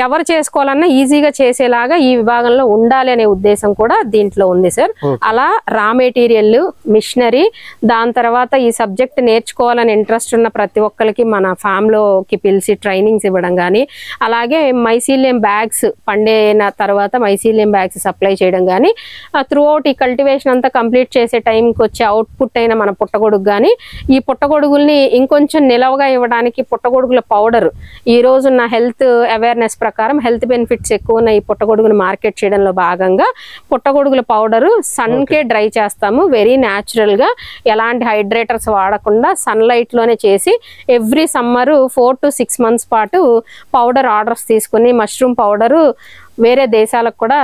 Speaker 2: ఎవరు చేసుకోవాలన్నా ఈజీగా చేసేలాగా ఈ విభాగంలో ఉండాలి అనే ఉద్దేశం కూడా దీంట్లో ఉంది సార్. అలా రా మెటీరియల్, మిషనరీ, దాని తర్వాత ఈ సబ్జెక్ట్ నేర్చుకోవాలని ఇంట్రెస్ట్ ఉన్న ప్రతి ఒక్కరికి మన ఫామ్లోకి పిలిచి ట్రైనింగ్స్ ఇవ్వడం కానీ, అలాగే మైసీలియం బ్యాగ్స్ పండిన తర్వాత మైసీలియం బ్యాగ్స్ సప్లై చేయడం కానీ, త్రూ అవుట్ ఈ కల్టివేషన్ అంతా కంప్లీట్ చేసే టైంకి వచ్చే అవుట్పుట్ అయిన మన పుట్టగొడుగు కానీ, ఈ పుట్టగొడుగుల్ని ఇంకొంచెం నిలవగా ఇవ్వడానికి పుట్టగొడుగుల పౌడర్ ఈ రోజున్న హెల్త్ అవేర్నెస్ ప్రకారం హెల్త్ బెనిఫిట్స్ ఎక్కువ ఉన్న ఈ పుట్టగొడుగును మార్కెట్ చేయడంలో భాగంగా పుట్టగొడుగుల పౌడరు సన్ కే డ్రై చేస్తాము. వెరీ న్యాచురల్ గా ఎలాంటి హైడ్రేటర్స్ వాడకుండా సన్ లైట్ లోనే చేసి ఎవ్రీ సమ్మర్ 4 to 6 months పాటు పౌడర్ ఆర్డర్స్ తీసుకుని మష్రూమ్ పౌడరు వేరే దేశాలకు కూడా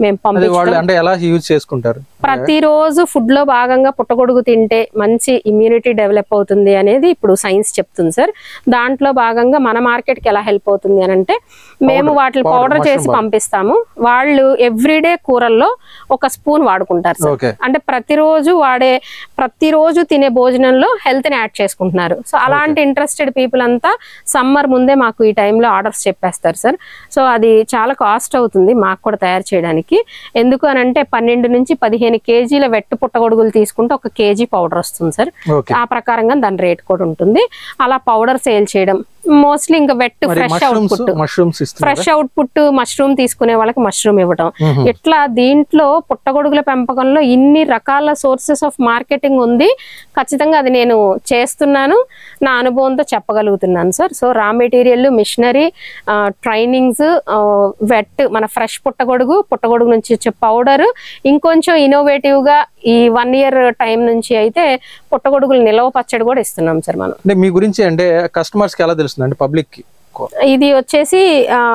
Speaker 2: మేము పంపిస్తాం. ప్రతిరోజు ఫుడ్ లో భాగంగా పుట్టగొడుగు తింటే మంచి ఇమ్యూనిటీ డెవలప్ అవుతుంది అనేది ఇప్పుడు సైన్స్ చెప్తుంది సార్. దాంట్లో భాగంగా మన మార్కెట్ కి ఎలా హెల్ప్ అవుతుంది అని అంటే మేము వాటిని పౌడర్ చేసి పంపిస్తాము. వాళ్ళు ఎవ్రీడే కూరల్లో ఒక స్పూన్ వాడుకుంటారు సార్. అంటే ప్రతిరోజు తినే భోజనంలో హెల్త్ ని యాడ్ చేసుకుంటున్నారు. సో అలాంటి ఇంట్రెస్టెడ్ పీపుల్ అంతా సమ్మర్ ముందే మాకు ఈ టైంలో ఆర్డర్స్ చెప్పేస్తారు సార్. సో అది చాలా కాస్ట్ అవుతుంది మాకు కూడా తయారు చేయడానికి. ఎందుకు అని అంటే 12 నుంచి 15 కేజీల వెట్టు పుట్టగొడుగులు తీసుకుంటే 1 కేజీ పౌడర్ వస్తుంది సార్. ఆ ప్రకారంగా దాని రేట్ కూడా ఉంటుంది. అలా పౌడర్ సేల్ చేయడం మోస్ట్లీ ఇంకా వెట్ ఫ్రెష్ అవుట్పుట్ మష్రూమ్ తీసుకునే వాళ్ళకి మష్రూమ్ ఇవ్వడం. ఇట్లా దీంట్లో పుట్టగొడుగుల పెంపకంలో ఇన్ని రకాల సోర్సెస్ ఆఫ్ మార్కెటింగ్ ఉంది. ఖచ్చితంగా అది నేను చేస్తున్నాను, నా అనుభవంతో చెప్పగలుగుతున్నాను sir. So raw material, machinery, trainings, wet మన ఫ్రెష్ పుట్టగొడుగు నుంచి వచ్చే పౌడర్, ఇంకొంచెం ఇన్నోవేటివ్ గా ఈ 1 year టైం నుంచి అయితే పుట్టగొడుగులు నిలవ పచ్చడి కూడా ఇస్తున్నాం సార్ మనం.
Speaker 1: మీ గురించి అంటే కస్టమర్స్ కి ఎలా తెలుస్తుంది అంటే పబ్లిక్ కి?
Speaker 2: ఇది వచ్చేసి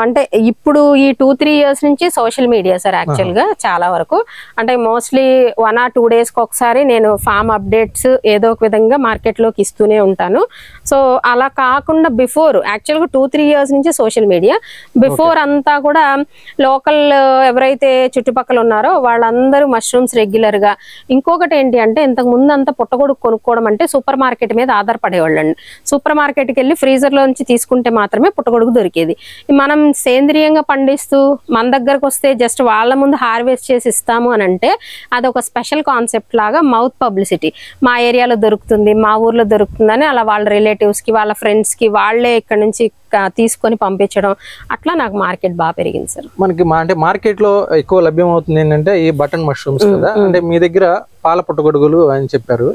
Speaker 2: అంటే ఇప్పుడు ఈ 2-3 years నుంచి సోషల్ మీడియా సార్. యాక్చువల్ గా చాలా వరకు అంటే మోస్ట్లీ 1 or 2 days ఒకసారి నేను ఫామ్ అప్డేట్స్ ఏదో ఒక విధంగా మార్కెట్ లోకి ఇస్తూనే ఉంటాను. సో అలా కాకుండా బిఫోర్ యాక్చువల్ గా 2-3 years నుంచి సోషల్ మీడియా, బిఫోర్ అంతా కూడా లోకల్ ఎవరైతే చుట్టుపక్కల ఉన్నారో వాళ్ళందరూ మష్రూమ్స్ రెగ్యులర్ గా. ఇంకొకటి ఏంటి అంటే ఇంతకు ముందు అంతా పుట్టగొడుగు కొనుక్కోవడం అంటే సూపర్ మార్కెట్ మీద ఆధారపడేవాళ్ళండి. సూపర్ మార్కెట్కి వెళ్ళి ఫ్రీజర్ లో నుంచి తీసుకుంటే మాత్రమే పుట్టగొడుగు దొరికేది. మనం సేంద్రియంగా పండిస్తూ మన దగ్గరకు వస్తే జస్ట్ వాళ్ళ ముందు హార్వెస్ట్ చేసి ఇస్తాము అని అంటే అదొక స్పెషల్ కాన్సెప్ట్ లాగా మౌత్ పబ్లిసిటీ. మా ఏరియాలో దొరుకుతుంది, మా ఊర్లో దొరుకుతుందని అలా వాళ్ళ రిలేటివ్స్ కి, వాళ్ళ ఫ్రెండ్స్ కి వాళ్ళే ఇక్కడ నుంచి తీసుకొని పంపించడం, అట్లా నాకు మార్కెట్ బాగా పెరిగింది సార్.
Speaker 1: మనకి అంటే మార్కెట్ లో ఎక్కువ లభ్యం అవుతుంది ఏంటంటే ఈ బటన్ మష్రూమ్స్ కదా. అంటే మీ దగ్గర పాల పుట్టగొడుగులు అని చెప్పారు,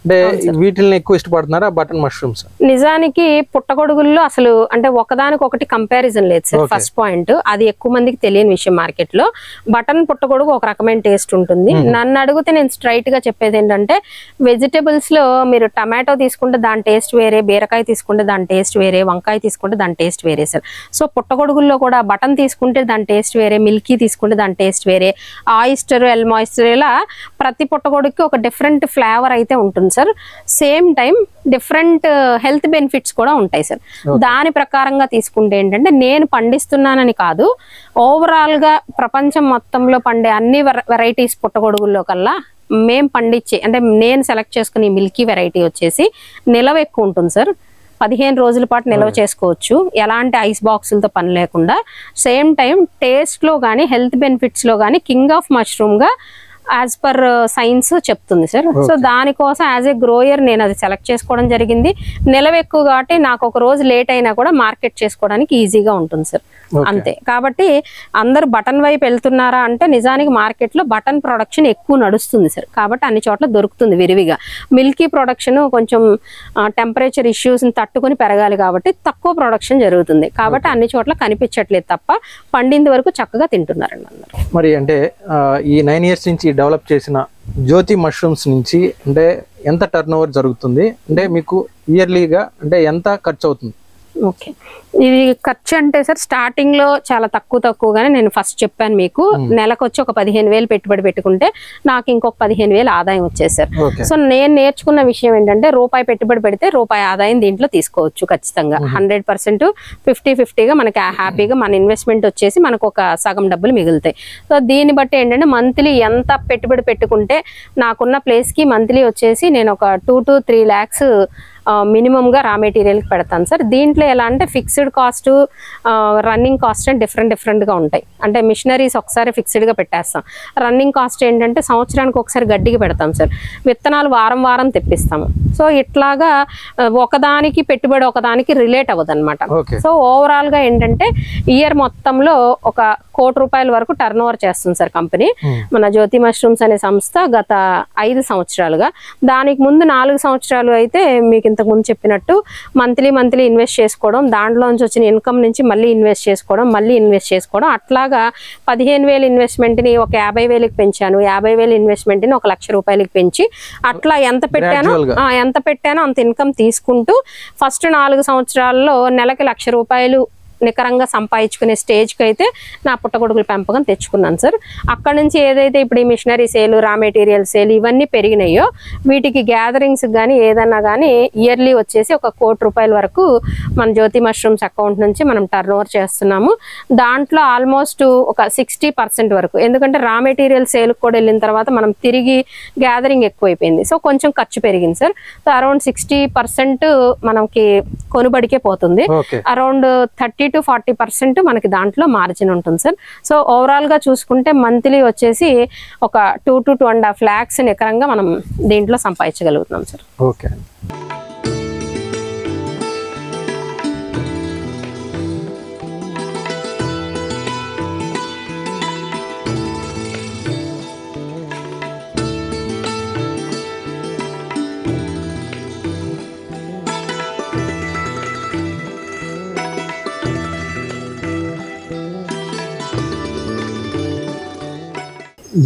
Speaker 1: అంటే వీటిని ఎక్కువ ఇష్టపడుతున్నారా బటన్ మష్రూమ్స్?
Speaker 2: నిజానికి పుట్టగొడుగుల్లో అసలు అంటే ఒకదానికొకటి కంపారిజన్ లేదు సార్. ఫస్ట్ పాయింట్ అది ఎక్కువ మందికి తెలియని విషయం. మార్కెట్ లో బటన్ పుట్టగొడుగు ఒక రకమైన టేస్ట్ ఉంటుంది. నన్ను అడిగితే నేను స్ట్రైట్ గా చెప్పేది ఏంటంటే వెజిటబుల్స్ లో మీరు టమాటో తీసుకుంటే దాని టేస్ట్ వేరే, బీరకాయ తీసుకుంటే దాని టేస్ట్ వేరే, వంకాయ తీసుకుంటే దాని టేస్ట్ వేరే సార్. సో పుట్టగొడుగుల్లో కూడా బటన్ తీసుకుంటే దాని టేస్ట్ వేరే, మిల్కీ తీసుకుంటే దాని టేస్ట్ వేరే, ఆయిస్టర్, ఎల్ మాయిస్టర్, ఇలా ప్రతి పుట్టగొడుగుకి ఒక డిఫరెంట్ ఫ్లేవర్ అయితే ఉంటుంది sir. Same time different health benefits కూడా ఉంటాయి సార్. దాని ప్రకారంగా తీసుకుంటే ఏంటంటే నేను పండిస్తున్నానని కాదు, ఓవరాల్ గా ప్రపంచం మొత్తంలో పండే అన్ని వెరైటీస్ పుట్టగొడుగుల్లో కల్లా మేము పండించే అంటే నేను సెలెక్ట్ చేసుకునే మిల్కీ వెరైటీ వచ్చేసి నిలవ ఎక్కువ ఉంటుంది సార్. 15 రోజుల పాటు నిల్వ చేసుకోవచ్చు, ఎలాంటి ఐస్ బాక్సులతో పని లేకుండా. సేమ్ టైం టేస్ట్ లో కానీ హెల్త్ బెనిఫిట్స్ లో కానీ కింగ్ ఆఫ్ మష్రూమ్ గా యాజ్ పర్ సైన్స్ చెప్తుంది సార్. సో దానికోసం యాజ్ ఏ గ్రోయర్ నేను అది సెలెక్ట్ చేసుకోవడం జరిగింది. నిలవ ఎక్కువ కాబట్టి నాకు ఒక రోజు లేట్ అయినా కూడా మార్కెట్ చేసుకోవడానికి ఈజీగా ఉంటుంది సార్. అంతే. కాబట్టి అందరు బటన్ వైపు వెళ్తున్నారా అంటే నిజానికి మార్కెట్ లో బటన్ ప్రొడక్షన్ ఎక్కువ నడుస్తుంది సార్. కాబట్టి అన్ని చోట్ల దొరుకుతుంది విరివిగా. మిల్కీ ప్రొడక్షన్ కొంచెం టెంపరేచర్ ఇష్యూస్ ని తట్టుకుని పెరగాలి కాబట్టి తక్కువ ప్రొడక్షన్ జరుగుతుంది. కాబట్టి అన్ని చోట్ల కనిపించట్లేదు తప్ప పండింది వరకు చక్కగా తింటున్నారండి అందరూ.
Speaker 1: మరి అంటే ఈ 9 years నుంచి డెవలప్ చేసిన జ్యోతి మష్రూమ్స్ నుంచి అంటే ఎంత టర్న్ ఓవర్ జరుగుతుంది, అంటే మీకు ఇయర్లీగా అంటే ఎంత ఖర్చు అవుతుంది?
Speaker 2: ఓకే, ఇది ఖర్చు అంటే సార్ స్టార్టింగ్ లో చాలా తక్కువగానే నేను ఫస్ట్ చెప్పాను మీకు. నెలకు వచ్చి ఒక 15,000 పెట్టుబడి పెట్టుకుంటే నాకు ఇంకొక 15,000 ఆదాయం వచ్చేది సార్. సో నేను నేర్చుకున్న విషయం ఏంటంటే రూపాయి పెట్టుబడి పెడితే రూపాయి ఆదాయం దీంట్లో తీసుకోవచ్చు ఖచ్చితంగా. 100% 50-50గా మనకి హ్యాపీగా మన ఇన్వెస్ట్మెంట్ వచ్చేసి మనకు ఒక సగం డబ్బులు మిగులుతాయి. సో దీన్ని బట్టి ఏంటంటే మంత్లీ ఎంత పెట్టుబడి పెట్టుకుంటే నాకున్న ప్లేస్ కి మంత్లీ వచ్చేసి నేను ఒక 2 to 3 lakhs మినిమం గా రా మెటీరియల్కి పెడతాను సార్. దీంట్లో ఎలా అంటే ఫిక్స్డ్ కాస్ట్, రన్నింగ్ కాస్ట్ అని డిఫరెంట్ గా ఉంటాయి. అంటే మిషనరీస్ ఒకసారి ఫిక్స్డ్ గా పెట్టేస్తాం. రన్నింగ్ కాస్ట్ ఏంటంటే సంవత్సరానికి ఒకసారి గడ్డికి పెడతాం సార్. విత్తనాలు వారం తెప్పిస్తాము. సో ఇట్లాగా ఒకదానికి పెట్టుబడి ఒకదానికి రిలేట్ అవ్వదు అనమాట. సో ఓవరాల్ గా ఏంటంటే ఇయర్ మొత్తంలో ఒక 1 కోటి రూపాయల వరకు టర్న్ ఓవర్ చేస్తుంది సార్ కంపెనీ. మన జ్యోతి మష్రూమ్స్ అనే సంస్థ గత 5 సంవత్సరాలుగా. దానికి ముందు 4 సంవత్సరాలు అయితే మీకు ఇంతకు ముందు చెప్పినట్టు మంత్లీ ఇన్వెస్ట్ చేసుకోవడం, దాంట్లోంచి వచ్చిన ఇన్కమ్ నుంచి మళ్ళీ ఇన్వెస్ట్ చేసుకోవడం అట్లాగా 15,000 ఇన్వెస్ట్మెంట్ ని ఒక 50,000కి పెంచాను. 50,000 ఇన్వెస్ట్మెంట్ ని 1,00,000 రూపాయలకి పెంచి అట్లా ఎంత పెట్టానో అంత ఇన్కమ్ తీసుకుంటూ ఫస్ట్ 4 సంవత్సరాల్లో నెలకి 1,00,000 రూపాయలు నికరంగా సంపాదించుకునే స్టేజ్కి అయితే నా పుట్టగొడుగుల పెంపకం తెచ్చుకున్నాను సార్. అక్కడ నుంచి ఏదైతే ఇప్పుడు ఈ machinery sale, raw material sale ఇవన్నీ పెరిగినాయో వీటికి గ్యాదరింగ్స్ కానీ ఏదన్నా కానీ ఇయర్లీ వచ్చేసి ఒక 1 కోటి రూపాయల వరకు మన జ్యోతి మష్రూమ్స్ అకౌంట్ నుంచి మనం టర్న్ ఓవర్ చేస్తున్నాము. దాంట్లో ఆల్మోస్ట్ ఒక 60% వరకు, ఎందుకంటే రా మెటీరియల్ సేల్ కూడా వెళ్ళిన తర్వాత మనం తిరిగి గ్యాదరింగ్ ఎక్కువైపోయింది. సో కొంచెం ఖర్చు పెరిగింది సార్. సో అరౌండ్ 60% మనకి కొనుబడికే పోతుంది. అరౌండ్ 30 to 40% మనకి దాంట్లో మార్జిన్ ఉంటుంది సార్. సో ఓవరాల్ గా చూసుకుంటే మంత్లీ వచ్చేసి ఒక 2 to 2.5 lakhs ఎకరంగా మనం దీంట్లో సంపాదించగలుగుతున్నాం సార్.
Speaker 1: ఓకే.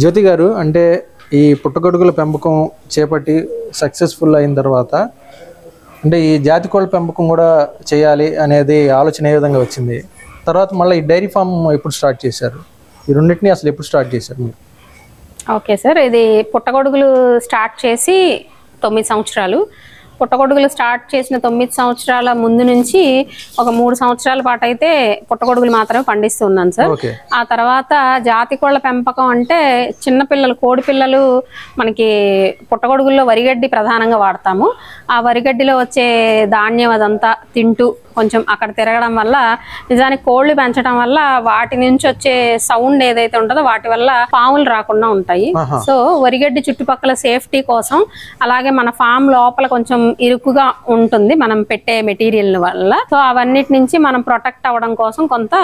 Speaker 1: జ్యోతి గారు, అంటే ఈ పుట్టగొడుగుల పెంపకం చేపట్టి సక్సెస్ఫుల్ అయిన తర్వాత అంటే ఈ జాతి కోళ్ళ పెంపకం కూడా చేయాలి అనేది ఆలోచన ఏ విధంగా వచ్చింది? తర్వాత మళ్ళీ ఈ డైరీ ఫామ్ ఎప్పుడు స్టార్ట్ చేశారు? ఈ రెండింటిని అసలు ఎప్పుడు స్టార్ట్ చేశారు మీరు?
Speaker 2: ఓకే సార్, ఇది పుట్టగొడుగులు స్టార్ట్ చేసి 9 సంవత్సరాలు. పుట్టగొడుగులు స్టార్ట్ చేసిన 9 సంవత్సరాల ముందు నుంచి ఒక 3 సంవత్సరాల పాటు అయితే పుట్టగొడుగులు మాత్రమే పండిస్తూ ఉన్నాను సార్. ఆ తర్వాత జాతి కోళ్ళ పెంపకం అంటే చిన్నపిల్లలు, కోడి పిల్లలు మనకి పుట్టగొడుగుల్లో వరిగడ్డి ప్రధానంగా వాడతాము. ఆ వరిగడ్డిలో వచ్చే ధాన్యం అదంతా తింటూ కొంచెం అక్కడ తిరగడం వల్ల నిజానికి కోళ్ళు పెంచడం వల్ల వాటి నుంచి వచ్చే సౌండ్ ఏదైతే ఉంటుందో వాటి వల్ల పాములు రాకుండా ఉంటాయి. సో వరిగడ్డి చుట్టుపక్కల సేఫ్టీ కోసం, అలాగే మన ఫామ్ లోపల కొంచెం ఇరుకుగా ఉంటుంది మనం పెట్టే మెటీరియల్ వల్ల. సో అవన్నిటి నుంచి మనం ప్రొటెక్ట్ అవ్వడం కోసం కొంత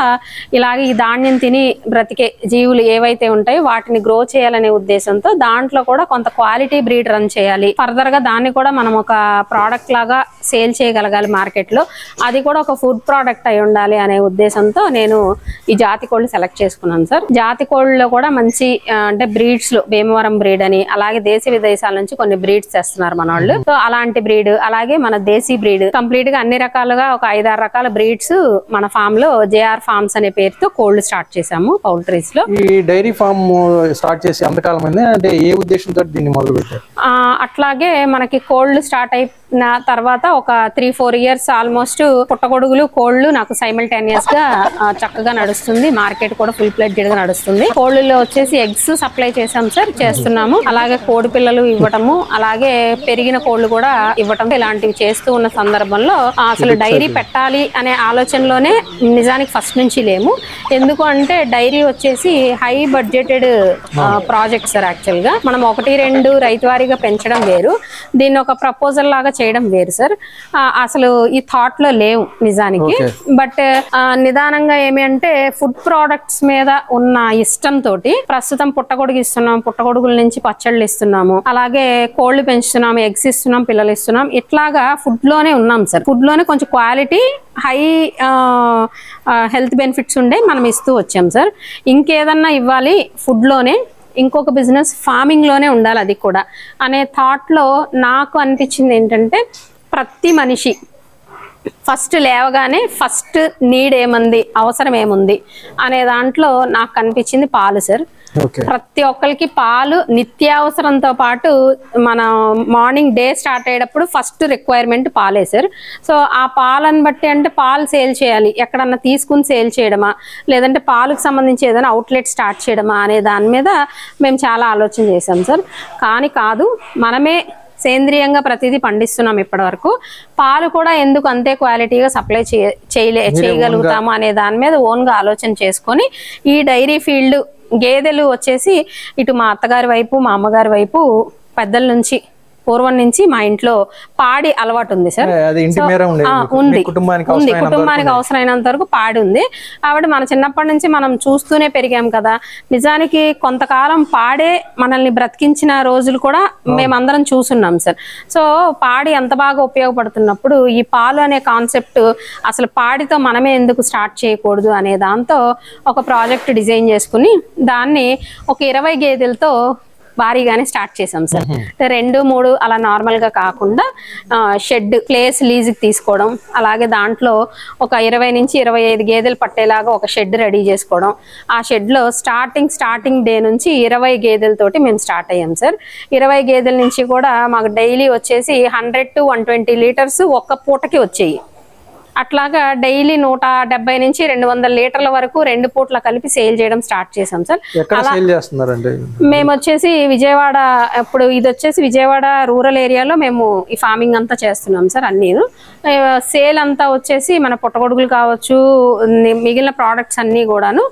Speaker 2: ఇలాగే ఈ ధాన్యం తిని బ్రతికే జీవులు ఏవైతే ఉంటాయో వాటిని గ్రో చేయాలనే ఉద్దేశంతో దాంట్లో కూడా కొంత క్వాలిటీ బ్రీడ్ రన్ చేయాలి. ఫర్దర్ గా దాన్ని కూడా మనం ఒక ప్రోడక్ట్ లాగా సేల్ చేయగలగాలి మార్కెట్ లో. అది కూడా ఒక ఫుడ్ ప్రోడక్ట్ అయి ఉండాలి అనే ఉద్దేశంతో నేను ఈ జాతి కోళ్ళు సెలెక్ట్ చేసుకున్నాను సార్. జాతి కోళ్ళలో కూడా మంచి అంటే బ్రీడ్స్ లో భీమవరం బ్రీడ్ అని, అలాగే దేశ విదేశాల నుంచి కొన్ని బ్రీడ్స్ తెస్తున్నారు మన వాళ్ళు. సో అలాంటి బ్రీడ్, అలాగే మన దేశీ బ్రీడ్, కంప్లీట్ గా అన్ని రకాలుగా ఒక 5-6 రకాల బ్రీడ్స్ మన ఫామ్ లో JR ఫార్మ్స్ అనే పేరుతో కోళ్ళు స్టార్ట్ చేసాము పౌల్ట్రీస్ లో.
Speaker 1: ఈ డైరీ ఫామ్ స్టార్ట్ చేసి అంతకాలం అంటే ఏ ఉద్దేశంతో దీన్ని మొదలు పెట్టారు?
Speaker 2: అట్లాగే మనకి కోళ్ళు స్టార్ట్ అయిన తర్వాత ఒక 3-4 ఇయర్స్ ఆల్మోస్ట్ పుట్టగొడుగులు కోళ్ళు నాకు సైమల్టేనియస్ గా చక్కగా నడుస్తుంది. మార్కెట్ కూడా ఫుల్ ప్లెడ్జెడ్ గా నడుస్తుంది. కోళ్ళలో వచ్చేసి ఎగ్స్ సప్లై చేసాం సార్, చేస్తున్నాము. అలాగే కోడి పిల్లలు ఇవ్వటము, అలాగే పెరిగిన కోళ్ళు కూడా ఇవ్వటం, ఇలాంటివి చేస్తూ ఉన్న సందర్భంలో అసలు డైరీ పెట్టాలి అనే ఆలోచనలోనే నిజానికి ఫస్ట్ నుంచి లేము. ఎందుకు అంటే డైరీ వచ్చేసి high budgeted project sir. Actual గా మనం 1-2 రైతు వారీగా పెంచడం వేరు, దీన్ని ఒక ప్రపోజల్ లాగా చేయడం వేరు సార్. అసలు ఈ థాట్ లో లేవు నిజానికి. బట్ నిదానంగా ఏమి అంటే ఫుడ్ ప్రోడక్ట్స్ మీద ఉన్న ఇష్టం తోటి ప్రస్తుతం పుట్టగొడుగు ఇస్తున్నాం, పుట్టగొడుగుల నుంచి పచ్చళ్ళు ఇస్తున్నాము, అలాగే కోళ్లు పెంచుతున్నాము, ఎగ్స్ ఇస్తున్నాం, పిల్లలు ఇస్తున్నాం. ఇట్లాగా ఫుడ్ లోనే ఉన్నాం సార్. ఫుడ్ లోనే కొంచెం క్వాలిటీ హై హెల్త్ బెనిఫిట్స్ ఉండే మనం ఇస్తూ వచ్చాం సార్. ఇంకేదన్నా ఇవ్వాలి ఫుడ్ లోనే, ఇంకొక బిజినెస్ ఫార్మింగ్ లోనే ఉండాలి అది కూడా అనే థాట్ లో నాకు అనిపించింది ఏంటంటే, ప్రతి మనిషి ఫస్ట్ లేవగానే ఫస్ట్ నీడ్ ఏముంది, అవసరం ఏముంది అనే దాంట్లో నాకు కనిపించింది పాలు సార్. ప్రతి ఒక్కరికి పాలు నిత్యావసరంతో పాటు మన మార్నింగ్ డే స్టార్ట్ అయ్యేటప్పుడు ఫస్ట్ రిక్వైర్మెంట్ పాలే సార్. సో ఆ పాలను బట్టి అంటే పాలు సేల్ చేయాలి, ఎక్కడన్నా తీసుకుని సేల్ చేయడమా, లేదంటే పాలకు సంబంధించి ఏదైనా అవుట్లెట్ స్టార్ట్ చేయడమా అనే దాని మీద మేము చాలా ఆలోచన చేసాం సార్. కానీ కాదు, మనమే సేంద్రియంగా ప్రతిదీ పండిస్తున్నాం ఇప్పటి వరకు. పాలు కూడా ఎందుకు అంతే క్వాలిటీగా సప్లై చేయగలుగుతాము అనే దాని మీద ఓన్ గా ఆలోచన చేసుకొని ఈ డైరీ ఫీల్డ్ గేదెలు వచ్చేసి ఇటు మా అత్తగారి వైపు మా అమ్మగారి వైపు పెద్దల నుంచి పూర్వం నుంచి మా ఇంట్లో పాడి అలవాటు ఉంది సార్. ఉంది, కుటుంబానికి అవసరమైనంత వరకు పాడి ఉంది. కాబట్టి మన చిన్నప్పటి నుంచి మనం చూస్తూనే పెరిగాం కదా. నిజానికి కొంతకాలం పాడే మనల్ని బ్రతికించిన రోజులు కూడా మేమందరం చూసున్నాం సార్. సో పాడి ఎంత బాగా ఉపయోగపడుతున్నప్పుడు ఈ పాలు అనే కాన్సెప్ట్ అసలు పాడితో మనమే ఎందుకు స్టార్ట్ చేయకూడదు అనే దాంతో ఒక ప్రాజెక్ట్ డిజైన్ చేసుకుని దాన్ని ఒక 20 గేదెలతో భారీగానే స్టార్ట్ చేసాం సార్. 2-3 అలా నార్మల్ గా కాకుండా షెడ్ ప్లేస్ లీజుకి తీసుకోవడం, అలాగే దాంట్లో ఒక 20 నుంచి 25 గేదెలు పట్టేలాగా ఒక షెడ్ రెడీ చేసుకోవడం. ఆ షెడ్ లో స్టార్టింగ్ డే నుంచి 20 గేదెలతోటి మేము స్టార్ట్ అయ్యాం సార్. 20 గేదెల నుంచి కూడా మాకు డైలీ వచ్చేసి 100 to 120 లీటర్స్ ఒక్క పూటకి వచ్చేయి. అట్లాగా డైలీ 170 నుంచి 200 లీటర్ల వరకు 2 పూట్ల కలిపి సేల్ చేయడం స్టార్ట్ చేసాం సార్. మేము వచ్చేసి విజయవాడ, ఇప్పుడు ఇది వచ్చేసి విజయవాడ రూరల్ ఏరియాలో మేము ఈ ఫార్మింగ్ అంతా చేస్తున్నాం సార్. అన్నీ సేల్ అంతా వచ్చేసి మన పుట్టగొడుగులు కావచ్చు, మిగిలిన ప్రోడక్ట్స్ అన్నీ కూడాను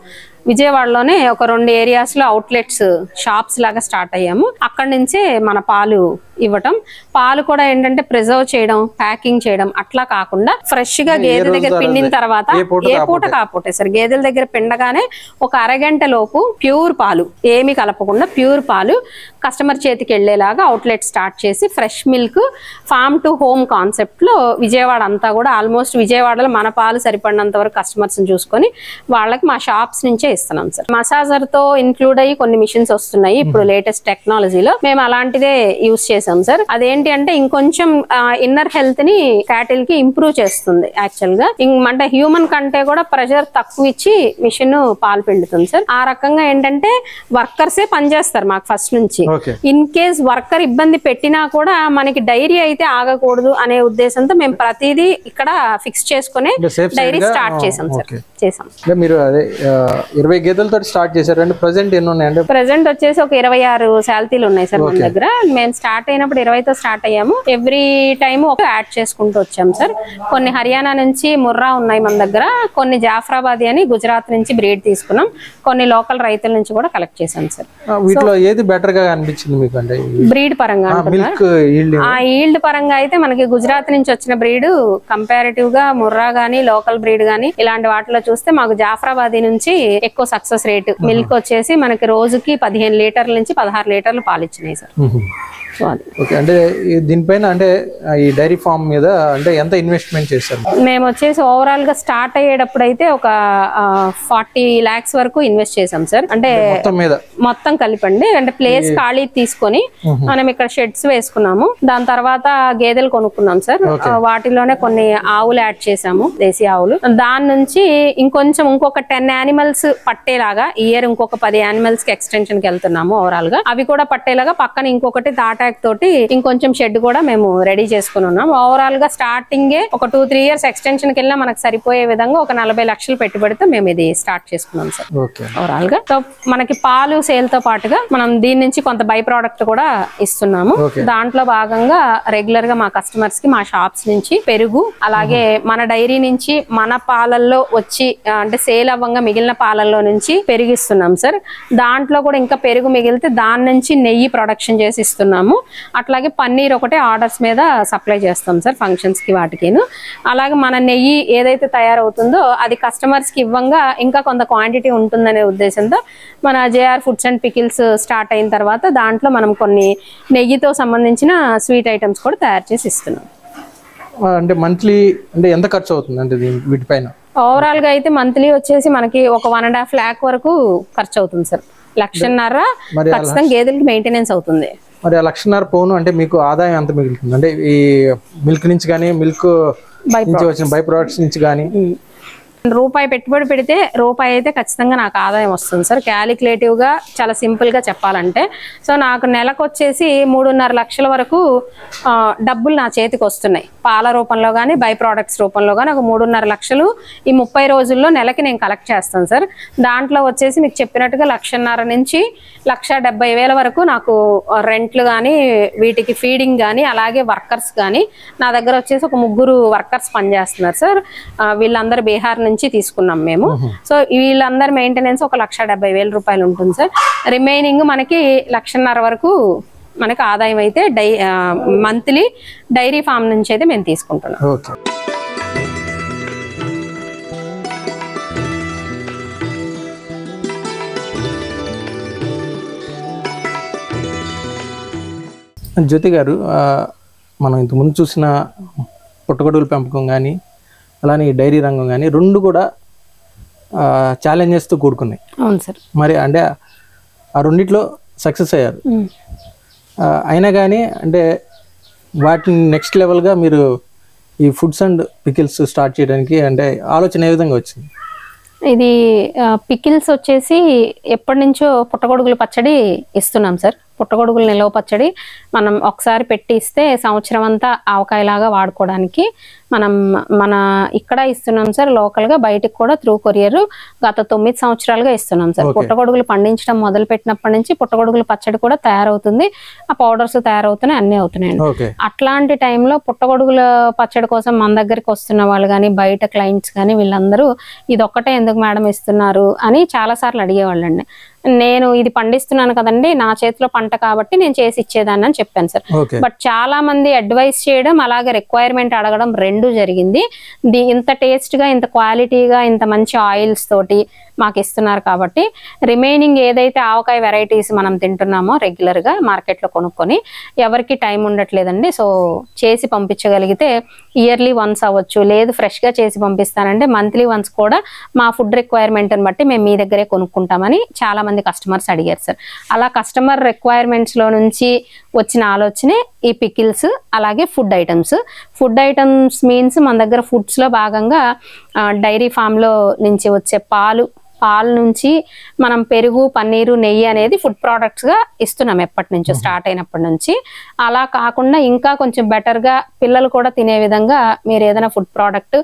Speaker 2: విజయవాడలోనే ఒక 2 ఏరియాస్ లో అవుట్లెట్స్ షాప్స్ లాగా స్టార్ట్ అయ్యాము. అక్కడి నుంచే మన పాలు ఇవ్వటం. పాలు కూడా ఏంటంటే ప్రిజర్వ్ చేయడం, ప్యాకింగ్ చేయడం అట్లా కాకుండా ఫ్రెష్ గా గేదె దగ్గర పిండిన తర్వాత ఏ పూట కాపోతే సార్ గేదెల దగ్గర పిండగానే ఒక అరగంట లోపు ప్యూర్ పాలు ఏమి కలపకుండా ప్యూర్ పాలు కస్టమర్ చేతికి వెళ్లేలాగా అవుట్లెట్ స్టార్ట్ చేసి fresh milk farm to home concept లో విజయవాడ అంతా కూడా ఆల్మోస్ట్ విజయవాడలో మన పాలు సరిపడినంత వరకు కస్టమర్స్ చూసుకొని వాళ్ళకి మా షాప్స్ నుంచే ఇస్తున్నాం సార్. మసాజర్ తో ఇన్క్లూడ్ అయ్యి కొన్ని మిషన్స్ వస్తున్నాయి ఇప్పుడు లేటెస్ట్ టెక్నాలజీలో. మేము అలాంటిదే యూజ్ చేసాం సార్. అదేంటి అంటే ఇంకొంచెం ఇన్నర్ హెల్త్ ని క్యాటిల్ కి ఇంప్రూవ్ చేస్తుంది. యాక్చువల్ గా అంటే హ్యూమన్ కంటే కూడా ప్రెషర్ తక్కువ ఇచ్చి మిషన్ పాలు పిండుతుంది సార్. ఆ రకంగా ఏంటంటే వర్కర్సే పనిచేస్తారు మాకు ఫస్ట్ నుంచి. ఇన్ కేస్ వర్కర్ ఇబ్బంది పెట్టినా కూడా మనకి డైరీ అయితే ఆగకూడదు అనే ఉద్దేశంతో మేము ప్రతిదీ ఇక్కడ ఫిక్స్ చేసుకునే డైరీ స్టార్ట్ చేసాం సార్. చేసాం.
Speaker 1: మీరు అదే 20 గేదెలతో స్టార్ట్ చేశారండి. ప్రెసెంట్ ఎన్ని ఉన్నాయండి?
Speaker 2: ప్రెసెంట్ వచ్చేసి ఒక 26 శాలరీలు ఉన్నాయి సార్ మన దగ్గర. మేము స్టార్ట్ అయినప్పుడు 20తో స్టార్ట్ అయ్యాము. ఎవ్రీ టైమ్ ఒక యాడ్ చేసుకుంటూ వచ్చాం సార్. కొన్ని హర్యానా నుంచి ముర్రా ఉన్నాయి మన దగ్గర, కొన్ని జాఫ్రాబాదీ అని గుజరాత్ నుంచి బ్రీడ్ తీసుకున్నాం, కొన్ని లోకల్ రైతుల నుంచి కూడా కలెక్ట్ చేసాం సార్.
Speaker 1: వీటిలో ఏది బెటర్ గా అనిపించింది మీకు? అంటే
Speaker 2: బ్రీడ్ పరంగా ఆ ఈల్డ్ పరంగా అయితే మనకి గుజరాత్ నుంచి వచ్చిన బ్రీడ్ కంపారిటివ్ గా ముర్రా గానీ లోకల్ బ్రీడ్ గానీ ఇలాంటి వాటిలో చూస్తే మాకు జాఫ్రాబాదీ నుంచి ఎక్కువ సక్సెస్ రేట్. మిల్క్ వచ్చేసి మనకి రోజుకి 15 లీటర్ల నుంచి 16 లీటర్లు పాలు ఇచ్చినాయి సార్.
Speaker 1: అంటే దీనిపైన అంటే ఈ డైరీ ఫార్మ్ మీద అంటే ఎంత ఇన్వెస్ట్మెంట్ చేశారు?
Speaker 2: మేము వచ్చేసి ఓవరాల్ గా స్టార్ట్ అయ్యేటప్పుడు అయితే ఒక 40 lakhs వరకు ఇన్వెస్ట్ చేసాం సార్. అంటే మొత్తం కలిపండి. అంటే ప్లేస్ ఖాళీ తీసుకొని మనం ఇక్కడ షెడ్స్ వేసుకున్నాము. దాని తర్వాత గేదెలు కొనుక్కున్నాం సార్. వాటిలోనే కొన్ని ఆవులు యాడ్ చేసాము, దేశీ ఆవులు. దాని నుంచి ఇంకొంచెం ఇంకొక 10 యానిమల్స్ పట్టేలాగా ఇయర్ ఇంకొక 10 యానిమల్స్ కి ఎక్స్టెన్షన్ కి వెళ్తున్నాము ఓవరాల్ గా. అవి కూడా పట్టేలాగా పక్కన ఇంకొకటి తాటాక్ తోటి ఇంకొంచెం షెడ్ కూడా మేము రెడీ చేసుకుని ఉన్నాం. ఓవరాల్ గా స్టార్టింగ్ ఒక 2-3 ఇయర్స్ ఎక్స్టెన్షన్ కి వెళ్ళినా మనకు సరిపోయే విధంగా ఒక 40 లక్షలు పెట్టుబడితో మేము ఇది స్టార్ట్ చేసుకున్నాం సార్ ఓవరాల్ గా. సో మనకి పాలు సేల్ తో పాటుగా మనం దీని నుంచి కొంత బై ప్రోడక్ట్ కూడా ఇస్తున్నాము. దాంట్లో భాగంగా రెగ్యులర్ గా మా కస్టమర్స్ కి మా షాప్స్ నుంచి పెరుగు, అలాగే మన డైరీ నుంచి మన పాలల్లో వచ్చి అంటే సేల్ అవ్వంగా మిగిలిన పాలల్లో నుంచి పెరిగిస్తున్నాం సార్. దాంట్లో కూడా ఇంకా పెరుగు మిగిలితే దాని నుంచి నెయ్యి ప్రొడక్షన్ చేసి ఇస్తున్నాము. అట్లాగే పన్నీర్ ఒకటే ఆర్డర్స్ మీద సప్లై చేస్తాం సార్ ఫంక్షన్స్ కి వాటికిను. అలాగే మన నెయ్యి ఏదైతే తయారవుతుందో అది కస్టమర్స్ కి ఇవ్వంగా ఇంకా కొంత క్వాంటిటీ ఉంటుందనే ఉద్దేశంతో మన JR foods and pickles start అయిన తర్వాత దాంట్లో మనం కొన్ని నెయ్యితో సంబంధించిన స్వీట్ ఐటమ్స్ కూడా తయారు చేసి ఇస్తున్నాం.
Speaker 1: అంటే మంత్లీ అంటే ఎంత ఖర్చు అవుతుంది అంటే వీటిపైన?
Speaker 2: ఓవరాల్ గా అయితే మంత్లీ వచ్చేసి మనకి ఒక 1.5 lakh వరకు ఖర్చు అవుతుంది సార్. 1.5 లక్ష ఖచ్చితంగా గేదెలకి మెయింటెనెన్స్ అవుతుంది.
Speaker 1: మరి 1.5 పోను అంటే మీకు ఆదాయం ఎంత మిగులుతుంది? అంటే ఈ మిల్క్ నుంచి కానీ మిల్క్ నుంచి వచ్చిన బై ప్రొడక్ట్స్ నుంచి కానీ
Speaker 2: రూపాయి పెట్టుబడి పెడితే రూపాయి అయితే ఖచ్చితంగా నాకు ఆదాయం వస్తుంది సార్. క్యాలిక్యులేటివ్ గా చాలా సింపుల్ గా చెప్పాలంటే సో నాకు నెలకు వచ్చేసి 3.5 లక్షల వరకు డబ్బులు నా చేతికి వస్తున్నాయి. పాల రూపంలో కానీ బై ప్రోడక్ట్స్ రూపంలో కానీ ఒక 3.5 లక్షలు ఈ 30 రోజుల్లో నెలకి నేను కలెక్ట్ చేస్తాను సార్. దాంట్లో వచ్చేసి మీకు చెప్పినట్టుగా 1.5 నుంచి 1,70,000 వరకు నాకు రెంట్లు కానీ వీటికి ఫీడింగ్ కానీ అలాగే వర్కర్స్ కానీ నా దగ్గర వచ్చేసి ఒక 3 వర్కర్స్ పనిచేస్తున్నారు సార్. వీళ్ళందరూ బీహార్ నుంచి తీసుకున్నాం మేము. సో వీళ్ళందరి మెయింటెనెన్స్ ఒక 1,70,000 రూపాయలు ఉంటుంది సార్. రిమైనింగ్ మనకి 1.5 వరకు మనకి ఆదాయం అయితే మంత్లీ డైరీ ఫామ్ నుంచి అయితే మేము తీసుకుంటున్నాం.
Speaker 1: జ్యోతి గారు, మనం ఇంతకుముందు చూసిన పుట్టగొడుగుల పెంపకం కానీ అలానే ఈ డైరీ రంగం కానీ రెండు కూడా ఛాలెంజెస్తో కూడుకున్నాయి.
Speaker 2: అవును సార్.
Speaker 1: మరి అంటే ఆ రెండిట్లో సక్సెస్ అయ్యారు. అయినా కానీ అంటే వాటిని నెక్స్ట్ లెవెల్గా మీరు ఈ ఫుడ్స్ అండ్ పికిల్స్ స్టార్ట్ చేయడానికి అంటే ఆలోచన ఏ విధంగా వచ్చింది?
Speaker 2: ఇది పికిల్స్ వచ్చేసి ఎప్పటి నుంచో పుట్టగొడుగుల పచ్చడి ఇస్తున్నాం సార్. పుట్టగొడుగుల నిలవ పచ్చడి మనం ఒకసారి పెట్టి ఇస్తే సంవత్సరం అంతా ఆవకాయలాగా వాడుకోవడానికి మన ఇక్కడ ఇస్తున్నాం సార్. లోకల్గా బయటికి కూడా త్రూ కొరియర్ గత 9 సంవత్సరాలుగా ఇస్తున్నాం సార్. పుట్టగొడుగులు పండించడం మొదలు పెట్టినప్పటి నుంచి పుట్టగొడుగుల పచ్చడి కూడా తయారవుతుంది. ఆ పౌడర్స్ తయారవుతున్నాయి, అన్నీ అవుతున్నాయండి. అట్లాంటి టైంలో పుట్టగొడుగుల పచ్చడి కోసం మన దగ్గరికి వస్తున్న వాళ్ళు కానీ బయట క్లయింట్స్ కానీ వీళ్ళందరూ ఇది ఒక్కటే ఎందుకు మేడం ఇస్తున్నారు అని చాలా సార్లు అడిగేవాళ్ళండి. నేను ఇది పండిస్తున్నాను కదండి, నా చేతిలో పంట కాబట్టి నేను చేసి ఇచ్చేదాన్ని అని చెప్పాను సార్. బట్ చాలా మంది అడ్వైస్ చేయడం అలాగే రిక్వైర్మెంట్ అడగడం రెండు జరిగింది. ఇంత టేస్ట్ గా, ఇంత క్వాలిటీగా, ఇంత మంచి ఆయిల్స్ తోటి మాకు ఇస్తున్నారు కాబట్టి రిమైనింగ్ ఏదైతే ఆవకాయ వెరైటీస్ మనం తింటున్నామో రెగ్యులర్ గా మార్కెట్ లో కొనుక్కొని ఎవరికి టైం ఉండట్లేదండి. సో చేసి పంపించగలిగితే ఇయర్లీ వన్స్ అవ్వచ్చు, లేదు ఫ్రెష్ గా చేసి పంపిస్తానంటే మంత్లీ వన్స్ కూడా మా ఫుడ్ రిక్వైర్మెంట్ ని బట్టి మేము మీ దగ్గరే కొనుక్కుంటామని చాలా మంది కస్టమర్స్ అడిగారు సార్. అలా కస్టమర్ రిక్వైర్మెంట్స్ లో నుంచి వచ్చిన ఆలోచనే ఈ పికిల్స్ అలాగే food items. Food items means మన దగ్గర ఫుడ్స్ లో భాగంగా డైరీ ఫామ్ లో నుంచి వచ్చే పాలు నుంచి మనం పెరుగు, పన్నీరు, నెయ్యి అనేది ఫుడ్ ప్రోడక్ట్స్ గా ఇస్తున్నాం ఎప్పటి నుంచో, స్టార్ట్ అయినప్పటి నుంచి. అలా కాకుండా ఇంకా కొంచెం బెటర్ గా పిల్లలు కూడా తినే విధంగా మీరు ఏదైనా ఫుడ్ ప్రోడక్ట్,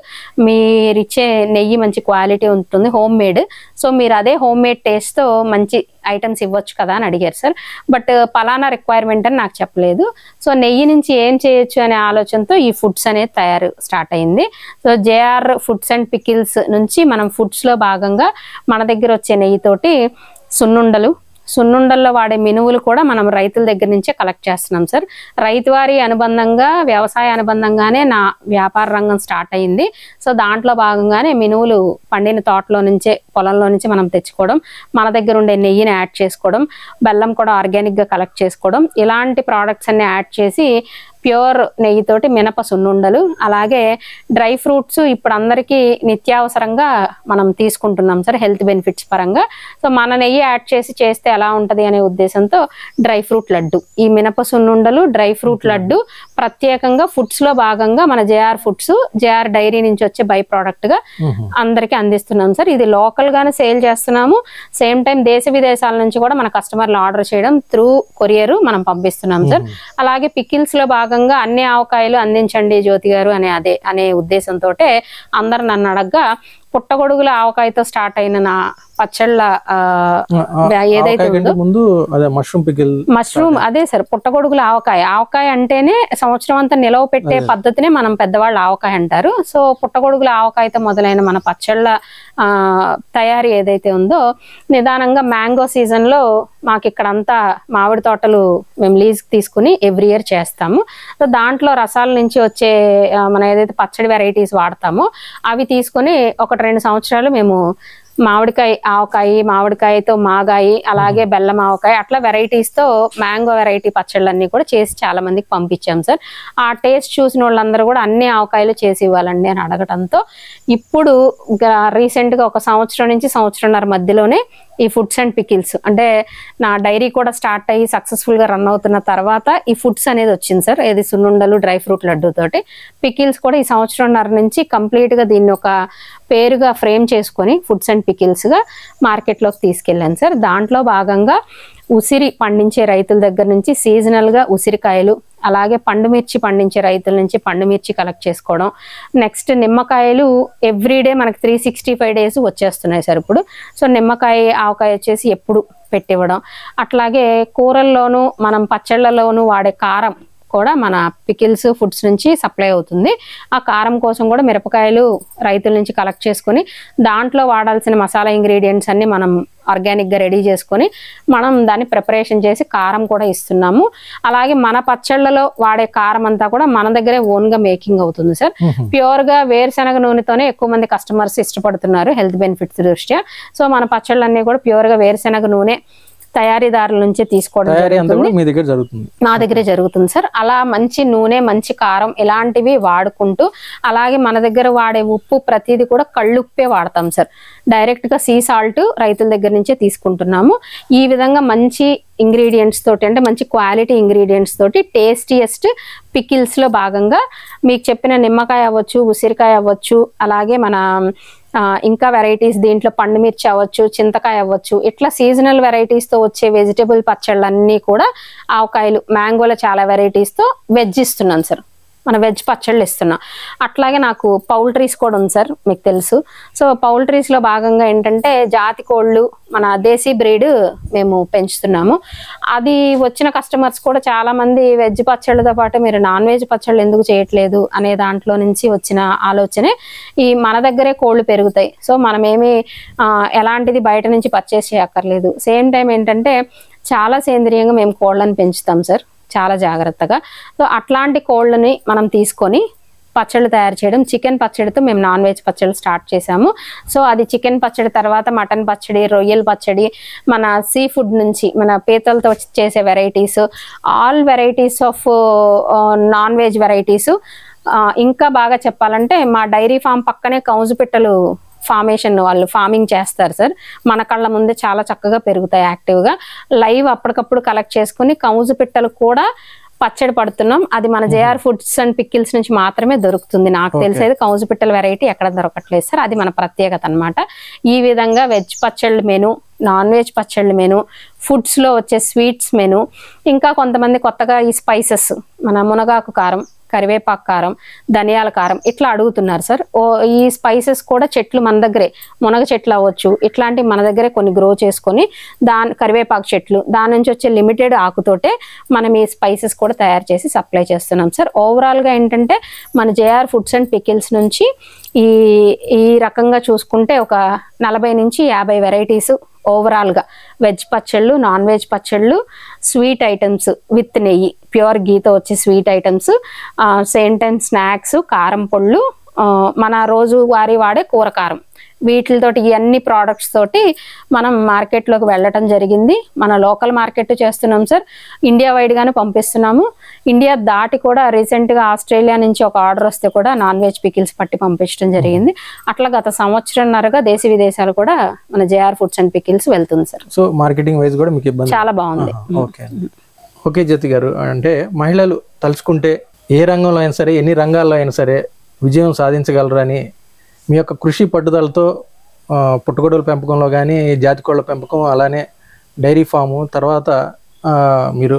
Speaker 2: మీరు ఇచ్చే నెయ్యి మంచి క్వాలిటీ ఉంటుంది, హోమ్ మేడ్, సో మీరు అదే హోమ్ మేడ్ టేస్ట్ తో మంచి ఐటమ్స్ ఇవ్వచ్చు కదా అని అడిగారు సార్. బట్ పలానా రిక్వైర్మెంట్ అని నాకు చెప్పలేదు. సో నెయ్యి నుంచి ఏం చేయొచ్చు అనే ఆలోచనతో ఈ ఫుడ్స్ అనేది స్టార్ట్ అయింది. So JR foods and pickles నుంచి మనం ఫుడ్స్ లో భాగంగా మన దగ్గర వచ్చే నెయ్యితోటి సున్నుండల్లో వాడే మినువులు కూడా మనం రైతుల దగ్గర నుంచే కలెక్ట్ చేస్తున్నాం సార్. రైతువారి అనుబంధంగా, వ్యవసాయ అనుబంధంగానే నా వ్యాపార రంగం స్టార్ట్ అయింది. సో దాంట్లో భాగంగానే మినువులు పండిన తోటలో నుంచే, పొలంలో నుంచి మనం తెచ్చుకోవడం, మన దగ్గర ఉండే నెయ్యిని యాడ్ చేసుకోవడం, బెల్లం కూడా ఆర్గానిక్ గా కలెక్ట్ చేసుకోవడం, ఇలాంటి ప్రోడక్ట్స్ అన్ని యాడ్ చేసి ప్యూర్ నెయ్యితోటి మినప సున్నుండలు, అలాగే డ్రై ఫ్రూట్స్ ఇప్పుడు అందరికీ నిత్యావసరంగా మనం తీసుకుంటున్నాం సార్ హెల్త్ బెనిఫిట్స్ పరంగా. సో మన నెయ్యి యాడ్ చేస్తే ఎలా ఉంటది అనే ఉద్దేశంతో డ్రై ఫ్రూట్ లడ్డు, ఈ మినప సున్నుండలు డ్రై ఫ్రూట్ లడ్డు ప్రత్యేకంగా ఫుడ్స్ లో భాగంగా మన జేఆర్ ఫుడ్స్, జేఆర్ డైరీ నుంచి వచ్చే బై ప్రోడక్ట్ గా అందరికి అందిస్తున్నాం సార్. ఇది లోకల్ గానే సేల్ చేస్తున్నాము, సేమ్ టైం దేశ విదేశాల నుంచి కూడా మన కస్టమర్లు ఆర్డర్ చేయడం త్రూ కొరియర్ మనం పంపిస్తున్నాం సార్. అలాగే పికిల్స్ లో భాగంగా అన్ని ఆవకాయలు అందించండి జ్యోతి గారు అనే ఉద్దేశంతో అందరు నన్ను అడగ్గా పుట్టగొడుగుల ఆవకాయతో స్టార్ట్ అయిన నా పచ్చళ్ళ ఏదైతే ఉందో మష్రూమ్ అదే సార్ పుట్టగొడుగుల ఆవకాయ అంటేనే సంవత్సరం అంతా నిలవ పెట్టే పద్ధతినే మనం పెద్దవాళ్ళు ఆవకాయ అంటారు. సో పుట్టగొడుగుల ఆవకాయతో మొదలైన మన పచ్చళ్ళ తయారీ ఏదైతే ఉందో నిదానంగా మ్యాంగో సీజన్ లో మాకు ఇక్కడంతా మామిడి తోటలు మేము లీజ్ తీసుకుని ఎవ్రీ ఇయర్ చేస్తాము. సో దాంట్లో రసాల నుంచి వచ్చే మన ఏదైతే పచ్చడి వెరైటీస్ వాడతామో అవి తీసుకుని 1-2 సంవత్సరాలు మేము మామిడికాయ ఆవకాయ, మామిడికాయతో మాగాయి, అలాగే బెల్లం ఆవకాయ అట్లా వెరైటీస్ తో మ్యాంగో వెరైటీ పచ్చళ్ళన్నీ కూడా చేసి చాలా మందికి పంపించాం సార్. ఆ టేస్ట్ చూసిన వాళ్ళందరూ కూడా అన్ని ఆవకాయలు చేసి ఇవ్వాలండి అని అడగటంతో ఇప్పుడు రీసెంట్ గా 1 సంవత్సరం నుంచి సంవత్సరంన్నర మధ్యలోనే ఈ ఫుడ్స్ అండ్ పికిల్స్ అంటే నా డైరీ కూడా స్టార్ట్ అయ్యి సక్సెస్ఫుల్ గా రన్ అవుతున్న తర్వాత ఈ ఫుడ్స్ అనేది వచ్చింది సార్. ఏది సున్నుండలు డ్రై ఫ్రూట్ లడ్డు తోటి. పికిల్స్ కూడా ఈ సంవత్సరంన్నర నుంచి కంప్లీట్ గా దీన్ని ఒక పేరుగా ఫ్రేమ్ చేసుకొని ఫుడ్స్ అండ్ పికిల్స్ గా మార్కెట్ లోకి తీసుకెళ్ళాను సార్. దాంట్లో భాగంగా ఉసిరి పండించే రైతుల దగ్గర నుంచి సీజనల్ గా ఉసిరికాయలు, అలాగే పండుమిర్చి పండించే రైతుల నుంచి పండుమిర్చి కలెక్ట్ చేసుకోవడం, నెక్స్ట్ నిమ్మకాయలు ఎవ్రీడే మనకి 365 days వచ్చేస్తున్నాయి సార్ ఇప్పుడు. సో నిమ్మకాయ ఆవకాయ వచ్చేసి ఎప్పుడు పెట్టివ్వడం, అట్లాగే కూరల్లోనూ మనం పచ్చళ్ళలోనూ వాడే కారం కూడా మన పికిల్స్ ఫుడ్స్ నుంచి సప్లై అవుతుంది. ఆ కారం కోసం కూడా మిరపకాయలు రైతుల నుంచి కలెక్ట్ చేసుకొని దాంట్లో వాడాల్సిన మసాలా ఇంగ్రీడియంట్స్ అన్ని మనం ఆర్గానిక్ గా రెడీ చేసుకొని మనం దాన్ని ప్రిపరేషన్ చేసి కారం కూడా ఇస్తున్నాము. అలాగే మన పచ్చళ్ళలో వాడే కారం అంతా కూడా మన దగ్గరే ఓన్ గా మేకింగ్ అవుతుంది సార్. ప్యూర్ గా వేరుశనగ నూనెతోనే ఎక్కువ మంది కస్టమర్స్ ఇష్టపడుతున్నారు హెల్త్ బెనిఫిట్స్ దృష్ట్యా. సో మన పచ్చళ్ళన్నీ కూడా ప్యూర్ గా వేరుశనగ నూనె తయారీదారుల నుంచే తీసుకోవడం నా దగ్గరే జరుగుతుంది సార్. అలా మంచి నూనె, మంచి కారం ఇలాంటివి వాడుకుంటూ, అలాగే మన దగ్గర వాడే ఉప్పు ప్రతిదీ కూడా కళ్ళుప్పే వాడతాం సార్. డైరెక్ట్ గా సీ సాల్ట్ రైతుల దగ్గర నుంచే తీసుకుంటున్నాము. ఈ విధంగా మంచి ఇంగ్రీడియంట్స్ తోటి అంటే మంచి క్వాలిటీ ఇంగ్రీడియంట్స్ తోటి టేస్టీయెస్ట్ పికిల్స్ లో భాగంగా మీకు చెప్పిన నిమ్మకాయ అవ్వచ్చు, ఉసిరికాయ అవ్వచ్చు, అలాగే మన ఇంకా వెరైటీస్ దీంట్లో పండుమిర్చి అవ్వచ్చు, చింతకాయ అవ్వచ్చు, ఇట్లా సీజనల్ వెరైటీస్ తో వచ్చే వెజిటబుల్ పచ్చళ్ళన్నీ కూడా ఆవకాయలు, మ్యాంగోలో చాలా వెరైటీస్ తో వెజ్ ఇస్తున్నాను సార్. మన వెజ్ పచ్చళ్ళు ఇస్తున్నాం. అట్లాగే నాకు పౌల్ట్రీస్ కూడా ఉంది సార్, మీకు తెలుసు. సో పౌల్ట్రీస్ లో భాగంగా ఏంటంటే జాతి కోళ్ళు మన దేశీ బ్రీడ్ మేము పెంచుతున్నాము. అది వచ్చిన కస్టమర్స్ కూడా చాలా మంది వెజ్ పచ్చళ్ళతో పాటు మీరు నాన్ వెజ్ పచ్చళ్ళు ఎందుకు చేయట్లేదు అనే దాంట్లో నుంచి వచ్చిన ఆలోచనే ఈ మన దగ్గరే కోళ్ళు పెరుగుతాయి. సో మనమేమి ఎలాంటిది బయట నుంచి పర్చేస్ చేయక్కర్లేదు. సేమ్ టైం ఏంటంటే చాలా సేంద్రియంగా మేము కోళ్ళని పెంచుతాం సార్, చాలా జాగ్రత్తగా. సో అట్లాంటి కోళ్ళని మనం తీసుకొని పచ్చళ్ళు తయారు చేయడం. చికెన్ పచ్చడితో మేము నాన్ వెజ్ పచ్చళ్ళు స్టార్ట్ చేసాము. సో అది చికెన్ పచ్చడి తర్వాత మటన్ పచ్చడి, రొయ్యల పచ్చడి, మన సీ ఫుడ్ నుంచి మన పీతలతో చేసే varieties, all varieties of non veg varieties. ఇంకా బాగా చెప్పాలంటే మా డైరీ ఫామ్ పక్కనే కౌజు పిట్టలు ఫార్మేషన్ వాళ్ళు ఫార్మింగ్ చేస్తారు సార్. మన కళ్ళ ముందే చాలా చక్కగా పెరుగుతాయి యాక్టివ్ గా. లైవ్ అప్పటికప్పుడు కలెక్ట్ చేసుకుని కౌజు పిట్టలు కూడా పచ్చడి పడుతున్నాం. అది మన జేఆర్ ఫుడ్స్ అండ్ పికిల్స్ నుంచి మాత్రమే దొరుకుతుంది. నాకు తెలిసేది కౌజు పిట్టల వెరైటీ ఎక్కడ దొరకట్లేదు సార్, అది మన ప్రత్యేకత అన్నమాట. ఈ విధంగా వెజ్ పచ్చళ్ళు మెను, నాన్ వెజ్ పచ్చళ్ళు మెను, ఫుడ్స్ లో వచ్చే స్వీట్స్ మెను, ఇంకా కొంతమంది కొత్తగా ఈ స్పైసెస్ మన మునగాకు కారం, కరివేపాకు కారం, ధనియాల కారం ఇట్లా అడుగుతున్నారు సార్. ఈ స్పైసెస్ కూడా చెట్లు మన దగ్గరే, మునగ చెట్లు అవ్వచ్చు, ఇట్లాంటివి మన దగ్గరే కొన్ని గ్రో చేసుకొని కరివేపాకు చెట్లు దాని నుంచి వచ్చే లిమిటెడ్ ఆకుతోటే మనం ఈ స్పైసెస్ కూడా తయారు చేసి సప్లై చేస్తున్నాం సార్. ఓవరాల్ గా ఏంటంటే మన జేఆర్ ఫుడ్స్ అండ్ పికిల్స్ నుంచి ఈ రకంగా చూసుకుంటే ఒక 40 నుంచి 50 వెరైటీస్ ఓవరాల్ గా వెజ్ పచ్చళ్ళు, నాన్ వెజ్ పచ్చళ్ళు, స్వీట్ ఐటమ్స్ విత్ నెయ్యి, ప్యూర్ గీతో వచ్చే sweet items, same time snacks, కారం పొళ్ళు, మన రోజు వారి వాడే కూర కారం వీటితోటి ఈ అన్ని ప్రోడక్ట్స్ తోటి మనం మార్కెట్లోకి వెళ్ళటం జరిగింది. మన లోకల్ మార్కెట్ చేస్తున్నాం సార్, ఇండియా వైడ్ గానే పంపిస్తున్నాము. ఇండియా దాటి కూడా రీసెంట్ గా ఆస్ట్రేలియా నుంచి ఒక ఆర్డర్ వస్తే కూడా నాన్ వెజ్ పికిల్స్ పట్టి పంపించడం జరిగింది. అట్లా గత సంవత్సరంన్నరగా దేశ విదేశాలు కూడా మన జేఆర్ ఫుడ్స్ అండ్ పికిల్స్ వెళ్తుంది సార్.
Speaker 1: సో మార్కెటింగ్ వైజ్ కూడా మీకు ఇబ్బంది
Speaker 2: చాలా బాగుంది.
Speaker 1: ఓకే జ్యోతి గారు, అంటే మహిళలు తలుచుకుంటే ఏ రంగంలో అయినా సరే, ఎన్ని రంగాల్లో అయినా సరే విజయం సాధించగలరని మీ యొక్క కృషి పట్టుదలతో పుట్టగొడుగుల పెంపకంలో కానీ, జాతి కోళ్ల పెంపకం, అలానే డైరీ ఫాము, తర్వాత మీరు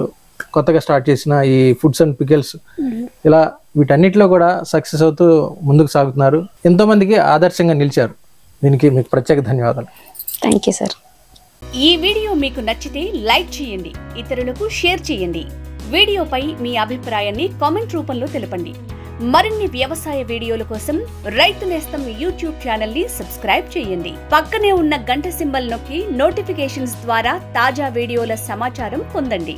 Speaker 1: కొత్తగా స్టార్ట్ చేసిన ఈ ఫుడ్స్ అండ్ పికిల్స్, ఇలా వీటన్నిటిలో కూడా సక్సెస్ అవుతూ ముందుకు సాగుతున్నారు. ఎంతోమందికి ఆదర్శంగా నిలిచారు. దీనికి మీకు ప్రత్యేక ధన్యవాదాలు.
Speaker 2: Thank you sir.
Speaker 3: ఈ వీడియో మీకు నచ్చితే లైక్ చేయండి, ఇతరులకు షేర్ చేయండి. వీడియోపై మీ అభిప్రాయాన్ని కామెంట్ రూపంలో తెలపండి. మరిన్ని వ్యవసాయ వీడియోల కోసం రైతు నేస్తం యూట్యూబ్ ఛానల్ ని సబ్స్క్రైబ్ చేయండి. పక్కనే ఉన్న గంట సింబల్ నొక్కి నోటిఫికేషన్స్ ద్వారా తాజా వీడియోల సమాచారం పొందండి.